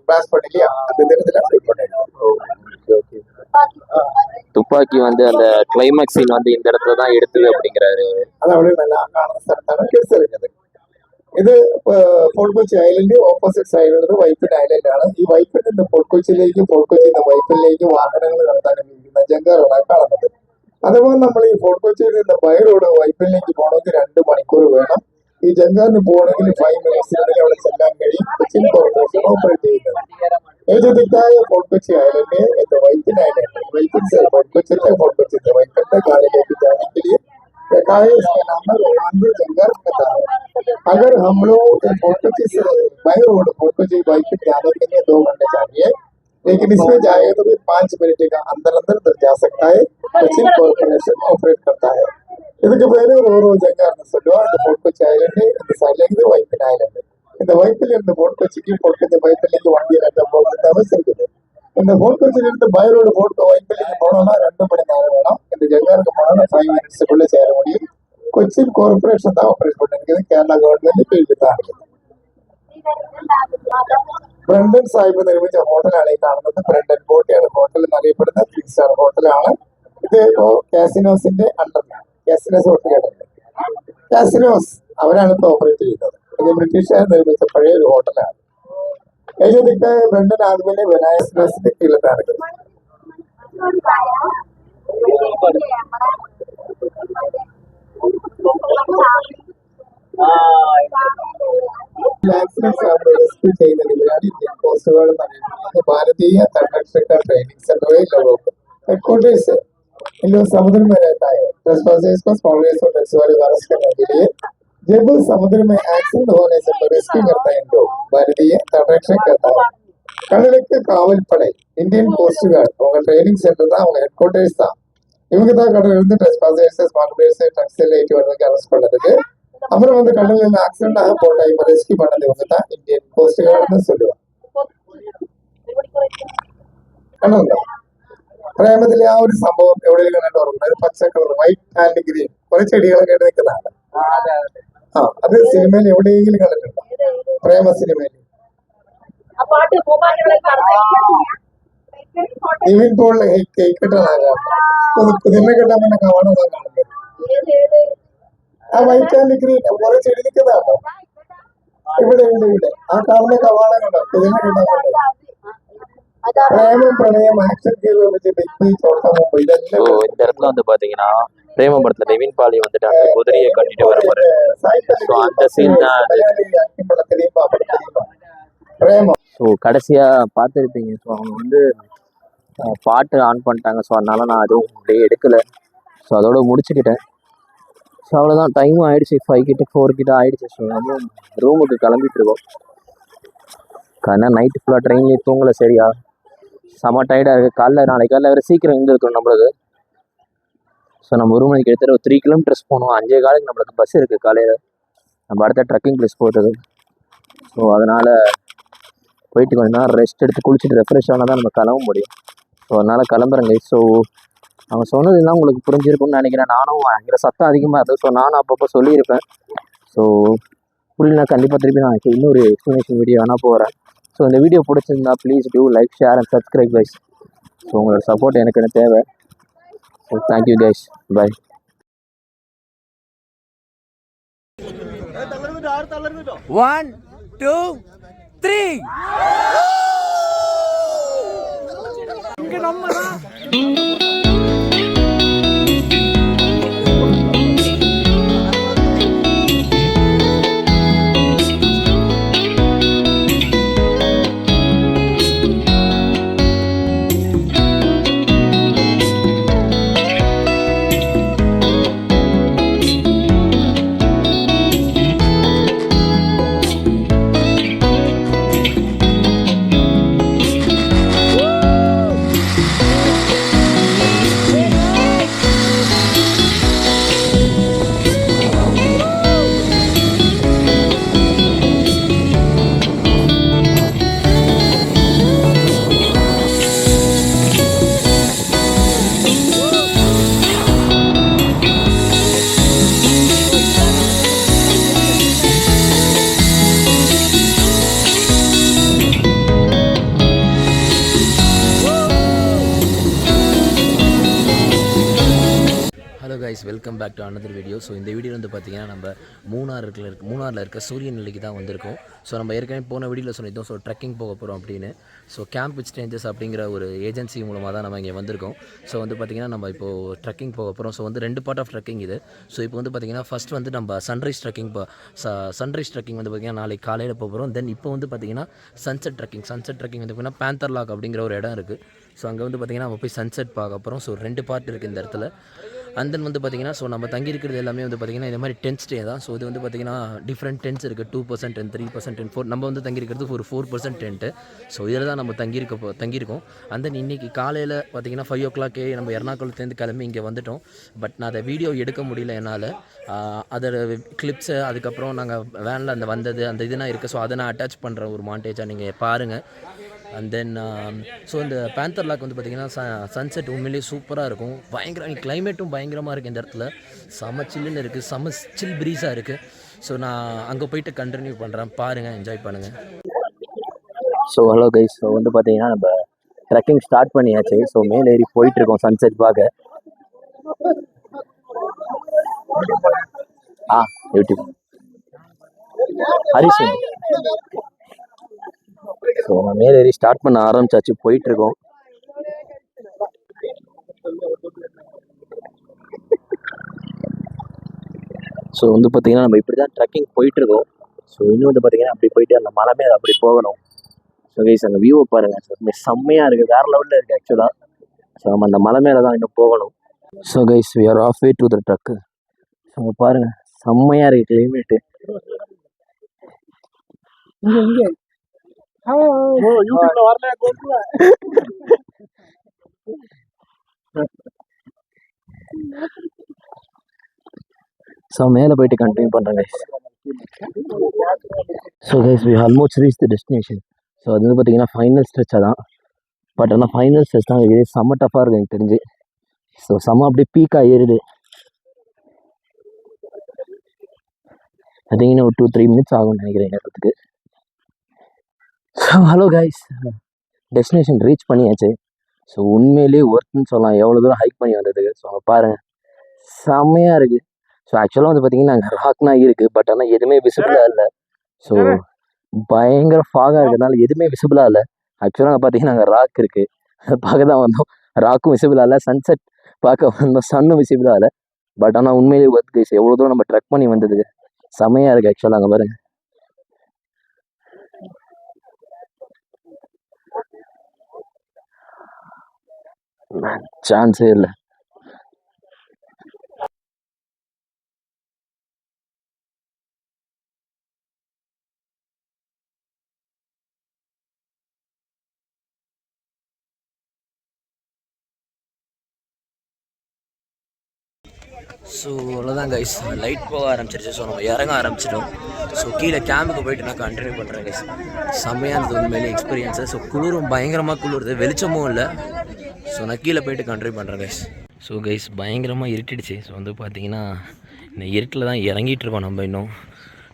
பிளாஸ்ட் பண்ணலையா அந்த தினத்துல ஷூட் பண்ணிருக்கான் துப்பாக்கி வந்து அந்த கிளைமேக்ஸ் சீன் வந்து இந்த இடத்துல தான் எடுத்தது அப்படிங்கிறாரு. അതവിടെ നല്ല കാണുന്ന സ്ഥലത്താണ് കിഡ്സ് ഇരിക്കുന്നത്. ഇത് ഫോർട്ട് കൊച്ചി ഐലൻഡ് ഓപ്പോസിറ്റ് സൈഡിലുള്ളത് വൈപ്പിൻ ഐലൻഡ് ആണ്. ഈ വൈപ്പിൽ നിന്ന് ഫോർട്ട് കൊച്ചിയിലേക്ക് ഫോർട്ട് കൊച്ചിയിൽ നിന്ന് വൈപ്പിലേക്ക് വാഹനങ്ങൾ നടത്താൻ ഉപയോഗിക്കുന്ന ജങ്കാറാണ് കാണുന്നത്. അതുപോലെ നമ്മൾ ഈ ഫോർട്ട് കൊച്ചിയിൽ നിന്ന് ബൈ റോഡ് വൈപ്പിലേക്ക് പോകണമെങ്കിൽ 2 മണിക്കൂർ വേണം. ഈ ജങ്കാറിന് പോകണമെങ്കിൽ 5 മിനിറ്റ്സിനുള്ളിൽ അവിടെ ചെല്ലാൻ കഴിയും. കൊച്ചിൻ കോർപ്പറേഷൻ ഓപ്പറേറ്റ് ചെയ്യുന്നത്. ഏജതിക്കായ ഫോർട്ട് കൊച്ചി ഐലൻഡ് എന്ന വൈപ്പിൻ ഐലൻഡ് वैपिन से फोर्ट कोच्चि से वैपिन तक गाड़ी लेके जाने के लिए इसका नाम है रोमांडो जंगल कहता है. अगर हम लोग फोर्ट कोच्चि से बाई रोड फोर्ट कोच्चि वैपिन जाने के लिए 2 घंटे चाहिए, लेकिन इसमें जाएगा तो भी 5 मिनट का अंदर जा सकता है. कोचिन कॉर्पोरेशन ऑपरेट करता है. இதுக்கு பேரு ரோரோ ஜங்கார்னு சொல்லுவோம். இந்த ஃபோர்ட் கொச்சி ஐலண்டு இந்த சைட்ல இருந்து வைப்பின் ஐலண்டு. இந்த வைப்பில் இருந்து ஃபோர்ட் கொச்சிக்கு ஃபோர்ட் கொச்சி வைப்பிലേക്ക് வண்டி ரெண்டு போகிறது அவசியம் இருக்குது. இந்த ஃபோர்ட் கொச்சியில இருந்து பை ரோடு ஃபோர்ட் வைப்பிലേക്ക് போனோம்னா 2 மணி நேரம் வேணும். இந்த ஜங்காருக்கு போனோம்னா 5 மினிட்ஸுக்குள்ள சேர முடியும். கொச்சின் கார்ப்பரேஷன் தான் ஆப்ரேட் பண்ணிருக்குது. கேரளா கவர்மெന്റ് ഫീൽഡ് தான் இருக்குது. ബ്രണ്ടൻ സാഹിബ് നിർമ്മിച്ച ഹോട്ടലാണ് ഈ കാണുന്നത്. ബ്രണ്ടൻ കോട്ടയാണ് ഹോട്ടൽ എന്നറിയപ്പെടുന്ന 3 സ്റ്റാർ ഹോട്ടലാണ്. ഇത് ഇപ്പോ കാസിനോസിന്റെ അണ്ടറിലാണ്. കാസിനോസ് ഹോട്ടൽ കേട്ടിട്ടുണ്ട്. കാസിനോസ് അവരാണ് ഇപ്പൊ ഓപ്പറേറ്റ് ചെയ്യുന്നത്. ഇത് ബ്രിട്ടീഷുകാർ നിർമ്മിച്ച പഴയ ഒരു ഹോട്ടലാണ്. ഏതൊക്കെ ബ്രണ്ടൻ ആദ്യമേ കാസിനോസിന്റെ കീഴിലാണ്. റെസ്ക്യൂ ചെയ്യുന്നതിനാണ് ഇന്ത്യൻ കോസ്റ്റ് ഗാർഡ് എന്നറിയപ്പെടുന്നത്. ഭാരതീയ തटरक्षक ट्रेनिंग सेंटर है लोगों को हेडक्वार्टर्स है. इन लोग समुद्र में रहता है. ट्रेस्पासर्स को स्मगलर्स और नक्सलवादी को अरेस्ट करने के लिए जब समुद्र में एक्सीडेंट होने से रेस्क्यू करता है इनको भारतीय तटरक्षक कहता है. கடலுக்கு காவல் படை இந்தியன் கோஸ்ட் கார்டு அவங்க ட்ரைனிங் சென்டர் தான், அவங்க ஹெட் குவார்டர்ஸ் தான். இவங்க தான் கடல்ல இருந்து ட்ரெஸ்பாசர்ஸ் ஸ்மக்லர்ஸ் ட்ரக்ஸ் எல்லாம் ஏற்றி வரதுக்கு அரெஸ்ட் பண்ணதுக்கு. அப்புறம் வந்து கடல்ல இருந்து ஆக்சிடென்ட் ஆக போட்ட இப்ப ரெஸ்க்யூ பண்ணது இவங்க தான் இந்தியன் கோஸ்ட் கார்டுன்னு சொல்லுவாங்க. കണ്ടോ പ്രേമത്തിലെ ആ ഒരു സംഭവം എവിടെയെങ്കിലും കണ്ടു ഓർക്കുന്നത്? പച്ച കളർ വൈറ്റ് ആൻഡ് ഗ്രീൻ കുറെ ചെടികളൊക്കെ ആയിട്ട് നിൽക്കുന്നതാണ്. ആ അത് സിനിമയിൽ എവിടെയെങ്കിലും കണ്ടിട്ടുണ്ടോ? പ്രേമ സിനിമയിൽ നിവിൻ പോളിലെ കേക്ക് കെട്ടാണ് പുതിയ കെട്ടാൻ പിന്നെ കാണുന്നതാണ് കാണുന്നത്. ആ വൈറ്റ് ആൻഡ് ഗ്രീൻ കുറെ ചെടി നിൽക്കുന്നതാണോ? ഇവിടെ ഇവിടെ ആ കാണുന്ന കവാടം കണ്ടോ? പുതിയ കെട്ടാൻ കണ്ടോ? பிரேமம் பிரணயம் ஆக்ஷன் ஹீரோ விஜய் பெக்கி சோட்டா மும்பை ஸோ இந்த இடத்துல வந்து பார்த்தீங்கன்னா பிரேமம் படத்தில் நிவின் பாலி வந்துட்டு அந்த குதிரையை கட்டிட்டு வருவாரு. ஸோ அந்த சீன் தான் பிரேமம். ஸோ கடைசியாக பார்த்துருப்பீங்க. ஸோ அவங்க வந்து பாட்டு ஆன் பண்ணிட்டாங்க. ஸோ அதனால நான் அதுவும் அப்படியே எடுக்கலை. ஸோ அதோட முடிச்சுக்கிட்டேன். ஸோ அவ்வளோதான், டைமும் ஆயிடுச்சு. 5 கிட்ட 4 கிட்ட ஆயிடுச்சு. ஸோ நம்ம ரூமுக்கு கிளம்பிட்டு இருக்கோம். நைட்டு ஃபுல்லாக ட்ரெயின்லேயே தூங்கலை சரியா, செம்ம டயர்டாக இருக்குது. நாளைக்கு காலைல வேறு சீக்கிரம் எழுந்திருக்கணும் நம்மளுக்கு. ஸோ நம்ம 1 மணிக்கு எடுத்துகிட்டு ஒரு 3 கிலோமீட்டர்ஸ் போகணும். 5 காலுக்கு நம்மளுக்கு பஸ் இருக்குது காலையில். நம்ம அடுத்த ட்ரெக்கிங் பிளேஸ் போகிறது. ஸோ அதனால் போயிட்டு கொஞ்ச நேரம் ரெஸ்ட் எடுத்து குளிச்சுட்டு ரெஃப்ரெஷ் ஆனால் தான் நம்ம கிளம்ப முடியும். ஸோ அதனால் கிளம்புறேங்க. ஸோ அவங்க சொன்னது எல்லாம் உங்களுக்கு புரிஞ்சிருக்கும்னு நினைக்கிறேன். நானும் எங்களை சத்தம் அதிகமாக இருந்தது. ஸோ நானும் அப்பப்போ சொல்லியிருப்பேன். ஸோ புரியலனா கண்டிப்பாக திருப்பி நான் இன்னொரு எக்ஸ்ப்ளனேஷன் வீடியோ வேணால் போகிறேன். ஸோ இந்த வீடியோ பிடிச்சிருந்தா please do like share and subscribe guys. So உங்களோட சப்போர்ட் எனக்கு தேவை. So thank you guys, bye. 1 2 3 so இந்த வீடியோ வந்து பார்த்திங்கன்னா நம்ம மூணாரில் இருக்க சூரியன் நிலைக்கு தான் வந்திருக்கோம். ஸோ நம்ம ஏற்கனவே போன வீடியோவில் சொல்லியிருந்தோம் ஸோ ட்ரெக்கிங் போக போகிறோம் அப்படின்னு. ஸோ கேம்ப் வித் ஸ்ட்ரேஞ்சர்ஸ் அப்படிங்கிற ஒரு ஏஜென்சி மூலமாக தான் நம்ம இங்கே வந்திருக்கோம். ஸோ வந்து பார்த்திங்கன்னா நம்ம இப்போது ட்ரெக்கிங் போக போகிறோம். ஸோ வந்து 2 பார்ட் ஆஃப் ட்ரெக்கிங் இது. ஸோ இப்போ வந்து பார்த்திங்கன்னா ஃபஸ்ட் வந்து நம்ம சன்ரைஸ் ட்ரெக்கிங் வந்து பார்த்திங்கன்னா நாளைக்கு காலையில் போக போகிறோம். தென் இப்போ வந்து பார்த்திங்கன்னா சன்செட் ட்ரெக்கிங் வந்து பார்த்திங்கன்னா பேந்தர் லாக் அப்படிங்கிற ஒரு இடம் இருக்குது. ஸோ அங்கே வந்து பார்த்திங்கன்னா நம்ம போய் சன்செட் பார்க்க போகிறோம். ஸோ 2 பார்ட் இருக்குது இந்த இடத்துல. அண்ட் தென் வந்து பார்த்திங்கன்னா ஸோ நம்ம தங்கியிருக்கிறது எல்லாமே வந்து பார்த்திங்கன்னா இந்த மாதிரி டென்ட் ஸ்டே தான். ஸோ இது வந்து பார்த்திங்கன்னா டிஃப்ரெண்ட் டென்ட்ஸ் இருக்குது. 2% and 3% and 4. நம்ம வந்து தங்கியிருக்கிறது ஒரு 4% டென்ட்டு. ஸோ இதில் தான் நம்ம தங்கியிருக்கோம். அண்ட் தென் இன்றைக்கி காலையில் பார்த்திங்கன்னா 5 o'clock நம்ம எர்ணாகுளத்துலேருந்து கிளம்பி இங்கே வந்துட்டோம். பட் நான் அதை வீடியோ எடுக்க முடியல என்னால். அதோட கிளிப்ஸு அதுக்கப்புறம் நாங்கள் வேனில் அந்த வந்தது அந்த இதெல்லாம் இருக்குது. ஸோ அதை நான் அட்டாச் பண்ணுறேன் ஒரு மாண்டேஜாக, நீங்கள் பாருங்கள். அண்ட் தென் ஸோ இந்த பேந்தர் லாக் வந்து பார்த்திங்கன்னா சன்செட் உண்மையிலேயே சூப்பராக இருக்கும். கிளைமேட்டும் பயங்கரமாக இருக்குது. இந்த இடத்துல செம சில்லுன்னு இருக்குது, செம சில் ப்ரீஸாக இருக்குது. ஸோ நான் அங்கே போயிட்டு கண்டினியூ பண்ணுறேன், பாருங்கள், என்ஜாய் பண்ணுங்கள். ஸோ ஹலோ கைஸ், ஸோ வந்து பார்த்தீங்கன்னா நம்ம ட்ரெக்கிங் ஸ்டார்ட் பண்ணியாச்சு. ஸோ மேலே ஏறி போயிட்டுருக்கோம் சன்செட் பார்க்க. யூடியூப் ஹரிஷ். ஸோ மேலே ஏறி ஸ்டார்ட் பண்ண ஆரம்பிச்சாச்சு, போயிட்டுருக்கோம். ஸோ வந்து பார்த்தீங்கன்னா நம்ம இப்படி தான் ட்ரெக்கிங் போயிட்டுருக்கோம். ஸோ இன்னும் வந்து பார்த்தீங்கன்னா அப்படி போயிட்டு அந்த மலை மேலே அப்படி போகணும். ஸோ கைஸ் அந்த வியூவை பாருங்கள், ஸோ செம்மையாக இருக்குது, வேறு லெவலில் இருக்குது ஆக்சுவலாக. ஸோ நம்ம அந்த மலை மேலே தான் இன்னும் போகணும். So guys we are off way to the trek. So பாருங்கள் செம்மையாக இருக்குது கிளைமேட்டு. ஸோ மேலே போயிட்டு கண்டினியூ பண்ணுறேன் guys. So guys we almost reach the destination. So அது வந்து பார்த்தீங்கன்னா ஃபைனல் ஸ்ட்ரெச்சாக தான். பட் ஆனால் ஃபைனல் ஸ்ட்ரெச் தான் இது செம்ம டஃப்பாக இருக்குது எனக்கு தெரிஞ்சு. ஸோ செம்ம அப்படியே பீக்காக ஏறுது. பார்த்தீங்கன்னா ஒரு 2-3 minutes ஆகும்னு நினைக்கிறேன் ஏறதுக்கு. So hello guys, destination reach பண்ணியாச்சு. ஸோ உண்மையிலேயே ஒர்த்துன்னு சொல்லலாம், எவ்வளோ தூரம் ஹைக் பண்ணி வந்ததுக்கு. ஸோ பாருங்கள் செம்மையாக இருக்குது. ஸோ ஆக்சுவலாக வந்து பார்த்திங்கன்னா அங்கே ராக்னா இருக்குது, பட் ஆனால் எதுவுமே விசிபிளாக இல்லை. ஸோ பயங்கர ஃபாகாக இருக்கிறதுனால எதுவுமே விசிபிளாக இல்லை. ஆக்சுவலாக அங்கே பார்த்தீங்கன்னா அங்கே ராக் இருக்குது, அதை பார்க்க தான் வந்தோம். ராக்கும் விசிபிளாக இல்லை, சன்செட் பார்க்க வந்தோம், சன்னும் விசிபிளாக இல்லை. பட் ஆனால் உண்மையிலேயே ஒர்த் கைஸ், எவ்வளோ தூரம் நம்ம ட்ரெக் பண்ணி வந்ததுக்கு செம்மையாக இருக்குது ஆக்சுவலாக. அங்கே பாருங்கள் சான்ஸே இல்லை. ஸோ அவ்வளோதான் கைஸ், லைட் போக ஆரம்பிச்சிருச்சு. ஸோ நம்ம இறங்க ஆரம்பிச்சிட்டோம். ஸோ கீழே கேம்புக்கு போயிட்டு நான் கண்டினியூ பண்ணுறேன் கைஸ். செம்மையாக இருந்தது உண்மையிலே எக்ஸ்பீரியன்ஸு. ஸோ குளிரும் பயங்கரமாக குளிருது, வெளிச்சமும் இல்லை. ஸோ நான் கீழே போயிட்டு கண்டினியூ பண்ணுறேன் கைஸ். ஸோ கைஸ் பயங்கரமாக இருட்டிடுச்சு. ஸோ வந்து பார்த்திங்கன்னா இந்த இருட்டில் தான் இறங்கிட்டு இருக்கோம் நம்ம இன்னும்.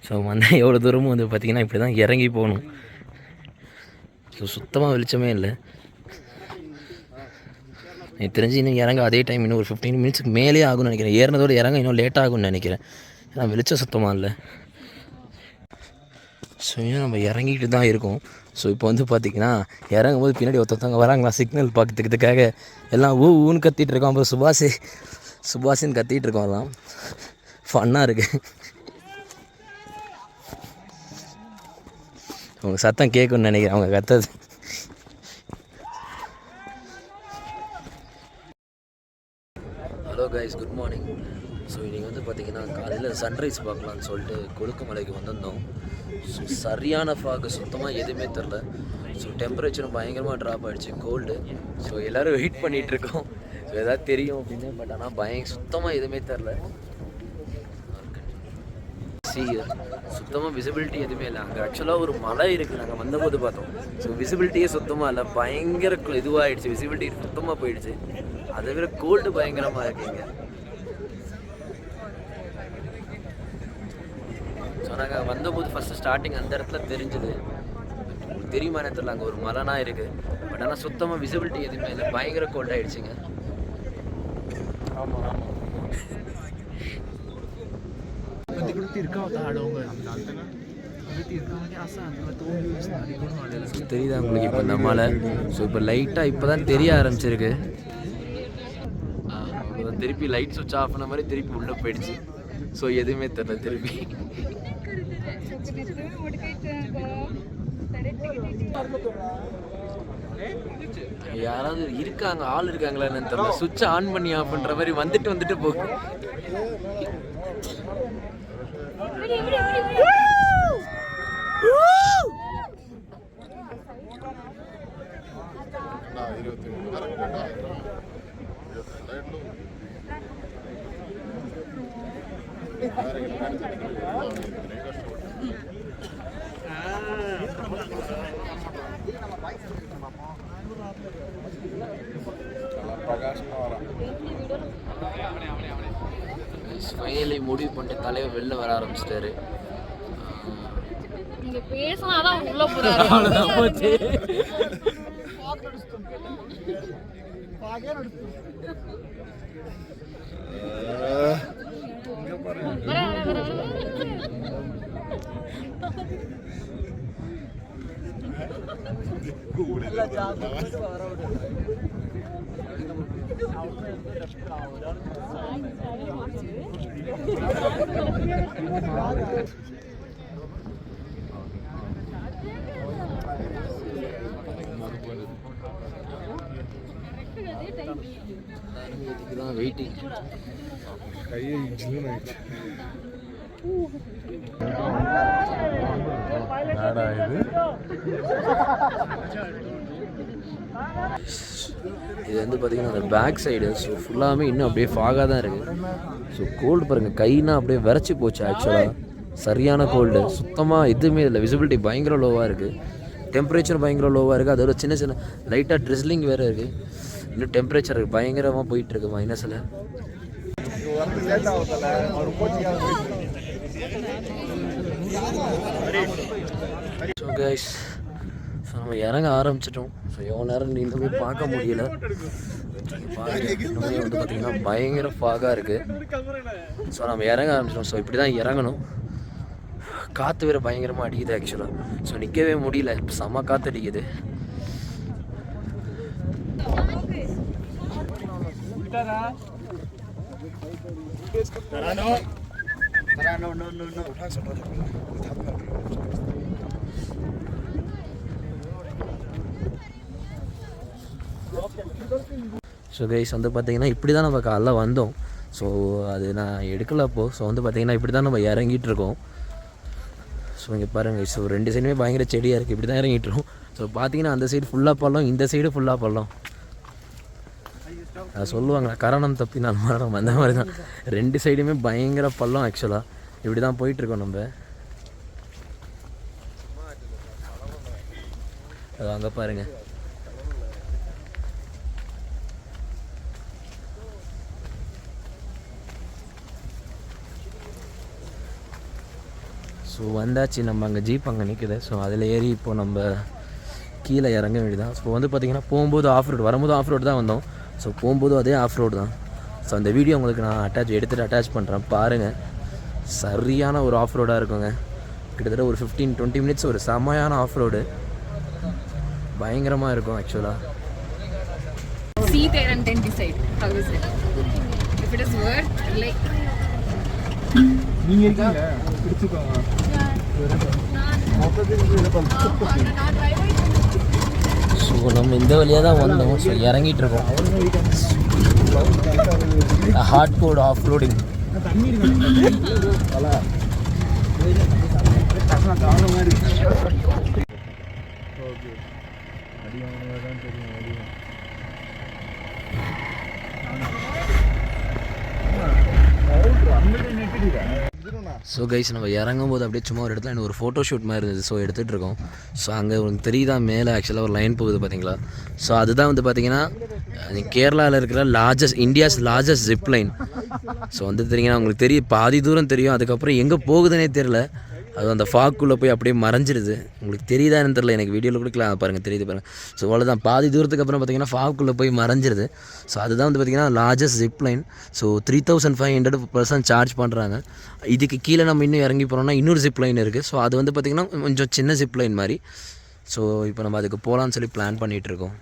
ஸோ வந்து எவ்வளோ தூரமும் வந்து பார்த்திங்கன்னா இப்படி தான் இறங்கி போகணும். ஸோ சுத்தமாக வெளிச்சமே இல்லை. எனக்கு தெரிஞ்சு இன்னும் இறங்க அதே டைம் இன்னும் ஒரு 15 minutes மேலே ஆகும்னு நினைக்கிறேன். ஏறினதோடு இறங்க இன்னும் லேட் ஆகும்னு நினைக்கிறேன், ஏன்னா வெளிச்சம் சுத்தமாக இல்லை. ஸோ இன்னும் நம்ம இறங்கிட்டு தான் இருக்கோம். ஸோ இப்போ வந்து பார்த்திங்கன்னா இறங்கும் போது பின்னாடி ஒருத்தவங்க வராங்களா சிக்னல் பார்க்கறதுக்காக, எல்லாம் ஊன்னு கத்திகிட்டு இருக்கோம். அப்புறம் சுபாஷின்னு கத்திகிட்டு இருக்கோம். எல்லாம் ஃபன்னாக இருக்குது. அவங்க சத்தம் கேட்குன்னு நினைக்கிறேன், அவங்க கத்தது. Hello guys, good morning. So இன்றைக்கி வந்து பார்த்திங்கன்னா காலையில் சன்ரைஸ் பார்க்கலான்னு சொல்லிட்டு கொழுக்குமலைக்கு வந்திருந்தோம். ஸோ சரியான ஃபாகு, சுத்தமாக எதுவுமே தெரில. ஸோ டெம்பரேச்சரும் பயங்கரமாக ட்ராப் ஆகிடுச்சு, கோல்டு. ஸோ எல்லோரும் வெயிட் பண்ணிகிட்ருக்கோம், ஸோ எதாவது தெரியும் அப்படின்னு. பட் ஆனால் சுத்தமாக எதுவுமே தெரில. சுத்தமாக விசிபிலிட்டி எதுவுமே இல்லை. அங்கே ஆக்சுவலாக ஒரு மலை இருக்குது, நாங்கள் வந்தபோது பார்த்தோம். ஸோ விசிபிலிட்டியே சுத்தமாக இல்லை, பயங்கர இதுவாகிடுச்சு, விசிபிலிட்டி சுத்தமாக போயிடுச்சு. அதை விட கோல்டு பயங்கரமாக இருக்குங்க. ஸோ நாங்கள் வந்தபோது ஃபஸ்ட்டு ஸ்டார்டிங் அந்த இடத்துல தெரிஞ்சுது, தெரியுமா தெரியல, அங்கே ஒரு மலைனா இருக்குது. பட் ஆனால் சுத்தமாக விசிபிலிட்டி எதுவுமே இல்லை, பயங்கர கோல்ட் ஆகிடுச்சிங்க. ஆமாம் ஆமாம். தெரியுதா உங்களுக்கு இப்போ இந்த மலை? ஸோ இப்போ லைட்டாக இப்போ தான் தெரிய ஆரம்பிச்சிருக்கு. திருப்பி லைட் சுவிட்ச் ஆஃப் பண்ண மாதிரி திருப்பி உள்ளே போயிடுச்சு. ஸோ எதுவுமே தெரியல திருப்பி. யாராவது இருக்காங்க, ஆள் இருக்காங்களா என்னன்னு தெரியல. சுவிட்ச் ஆன் பண்ணி ஆஃப் பண்ணுற மாதிரி வந்துட்டு போகுது. ஃபைனலி முடிவு பண்ணிட்டு தலைவர் வெளில வர ஆரம்பிச்சிட்டாரு. நீங்க பேசினாதான் உள்ள போறாரு. அவ்வளவுதான் போச்சு. வெயிட்டிங். இது வந்து பார்த்தீங்கன்னா அந்த பேக் சைடு. ஸோ ஃபுல்லாமே இன்னும் அப்படியே ஃபாகாக தான் இருக்குது. ஸோ கோல்டு பாருங்கள், கைனா அப்படியே விரைச்சி போச்சு. ஆக்சுவலாக சரியான கோல்டு, சுத்தமாக எதுவுமே இல்லை. விசிபிலிட்டி பயங்கர லோவாக இருக்குது, டெம்பரேச்சர் பயங்கர லோவாக இருக்குது. அதோட சின்ன சின்ன லைட்டாக ட்ரிஸ்லிங் வேறு இருக்குது. இன்னும் டெம்பரேச்சர் பயங்கரமாக போயிட்டுருக்கு மைனஸில். ஸோ கைஸ், ஸோ நம்ம இறங்க ஆரம்பிச்சிட்டோம். ஸோ எவ்வளோ நேரம் நீங்களும் போய் பார்க்க முடியல. இன்னுமே வந்து பார்த்திங்கன்னா பயங்கர ஃபாகாக இருக்குது. ஸோ நம்ம இறங்க ஆரம்பிச்சிட்டோம். ஸோ இப்படி தான் இறங்கணும். காற்று வேறு பயங்கரமாக அடிக்குது ஆக்சுவலாக. ஸோ நிற்கவே முடியல, இப்போ செம்ம காற்று அடிக்குது. ஸோ கைஸ் வந்து பார்த்திங்கன்னா இப்படி தான் நம்ம காலைல வந்தோம். ஸோ அது நான் எடுக்கல அப்போது. ஸோ வந்து பார்த்திங்கன்னா இப்படி தான் நம்ம இறங்கிட்டு இருக்கோம். ஸோ இங்கே பாருங்கள், ஸோ ரெண்டு சைடுமே பயங்கர செடியாக இருக்குது. இப்படி தான் இறங்கிட்டு இருக்கோம். ஸோ பார்த்தீங்கன்னா அந்த சைடு ஃபுல்லாக பள்ளம், இந்த சைடு ஃபுல்லாக பள்ளம். அது சொல்லுவாங்களா, கரணம் தப்பினால் மரணம், அந்த மாதிரி தான். ரெண்டு சைடுமே பயங்கர பள்ளம். ஆக்சுவலாக இப்படி தான் போயிட்டுருக்கோம் நம்ம. அது அங்கே பாருங்கள். ஸோ வந்தாச்சு, நம்ம அங்கே ஜீப் அங்கே நிற்குது. ஸோ அதில் ஏறி இப்போது நம்ம கீழே இறங்க வேண்டியதான். ஸோ வந்து பார்த்திங்கன்னா போகும்போது ஆஃப் ரோடு, வரும்போது ஆஃப் ரோடு தான் வந்தோம். ஸோ போகும்போது அதே ஆஃப் ரோடு தான். ஸோ அந்த வீடியோ உங்களுக்கு நான் எடுத்துகிட்டு அட்டாச் பண்ணுறேன், பாருங்கள். சரியான ஒரு ஆஃப் ரோடாக இருக்குங்க. கிட்டத்தட்ட ஒரு 15-20 மினிட்ஸ் ஒரு செமையான ஆஃப் ரோடு, பயங்கரமாக இருக்கும் ஆக்சுவலாக. See there and then decide how is it. If it is worth, like நீங்க இருக்கீங்க பிடிச்சுக்கோங்க. ஸோ நம்ம இந்த வழியாக தான் வந்தோம். ஸோ இறங்கிட்டு இருக்கோம். Hard coat of roading. So guys, நம்ம இறங்கும் போது அப்படியே சும்மா ஒரு இடத்துல எனக்கு ஒரு ஃபோட்டோ ஷூட் மாதிரி இருந்தது. ஸோ எடுத்துகிட்டு இருக்கோம். ஸோ அங்கே உங்களுக்கு தெரியுதா மேலே ஆக்சுவலாக ஒரு லைன் போகுது பார்த்தீங்களா? ஸோ அதுதான் வந்து பார்த்திங்கன்னா கேரளாவில் இருக்கிற India's largest zip line. So வந்து தெரியுங்கன்னா உங்களுக்கு தெரியும், பாதி தூரம் தெரியும். அதுக்கப்புறம் எங்கே போகுதுன்னே தெரில. அது அந்த ஃபாக்குள்ளே போய் அப்படியே மறைஞ்சிருது. உங்களுக்கு தெரியுதா என்னன்னு தெரியல, எனக்கு வீடியோவில் கொடுக்கலாம் பாருங்கள், தெரியுது பாருங்கள். ஸோ அவ்வளோதான், பாதி தூரத்துக்கு அப்புறம் பார்த்தீங்கன்னா ஃபாக்குள்ளே போய் மறைஞ்சிருது. ஸோ அதுதான் வந்து பார்த்திங்கன்னா largest zipline. So 3500 percent charge பண்ணுறாங்க. இதுக்கு கீழே நம்ம இன்னும் இறங்கி போனோம்னா இன்னொரு ஜிப்லைன் இருக்குது. ஸோ அது வந்து பார்த்திங்கன்னா கொஞ்சம் சின்ன ஜிப்லைன் மாதிரி. ஸோ இப்போ நம்ம அதுக்கு போகலான்னு சொல்லி பிளான் பண்ணிகிட்ருக்கோம்.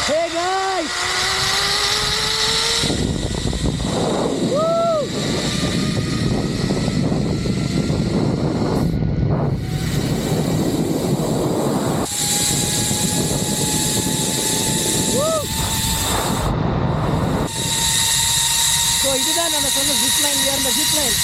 Hey guys! ஸோ இதுதான் நம்ம சொன்ன ஜிப்லைன், இந்த ஜிப்லைன்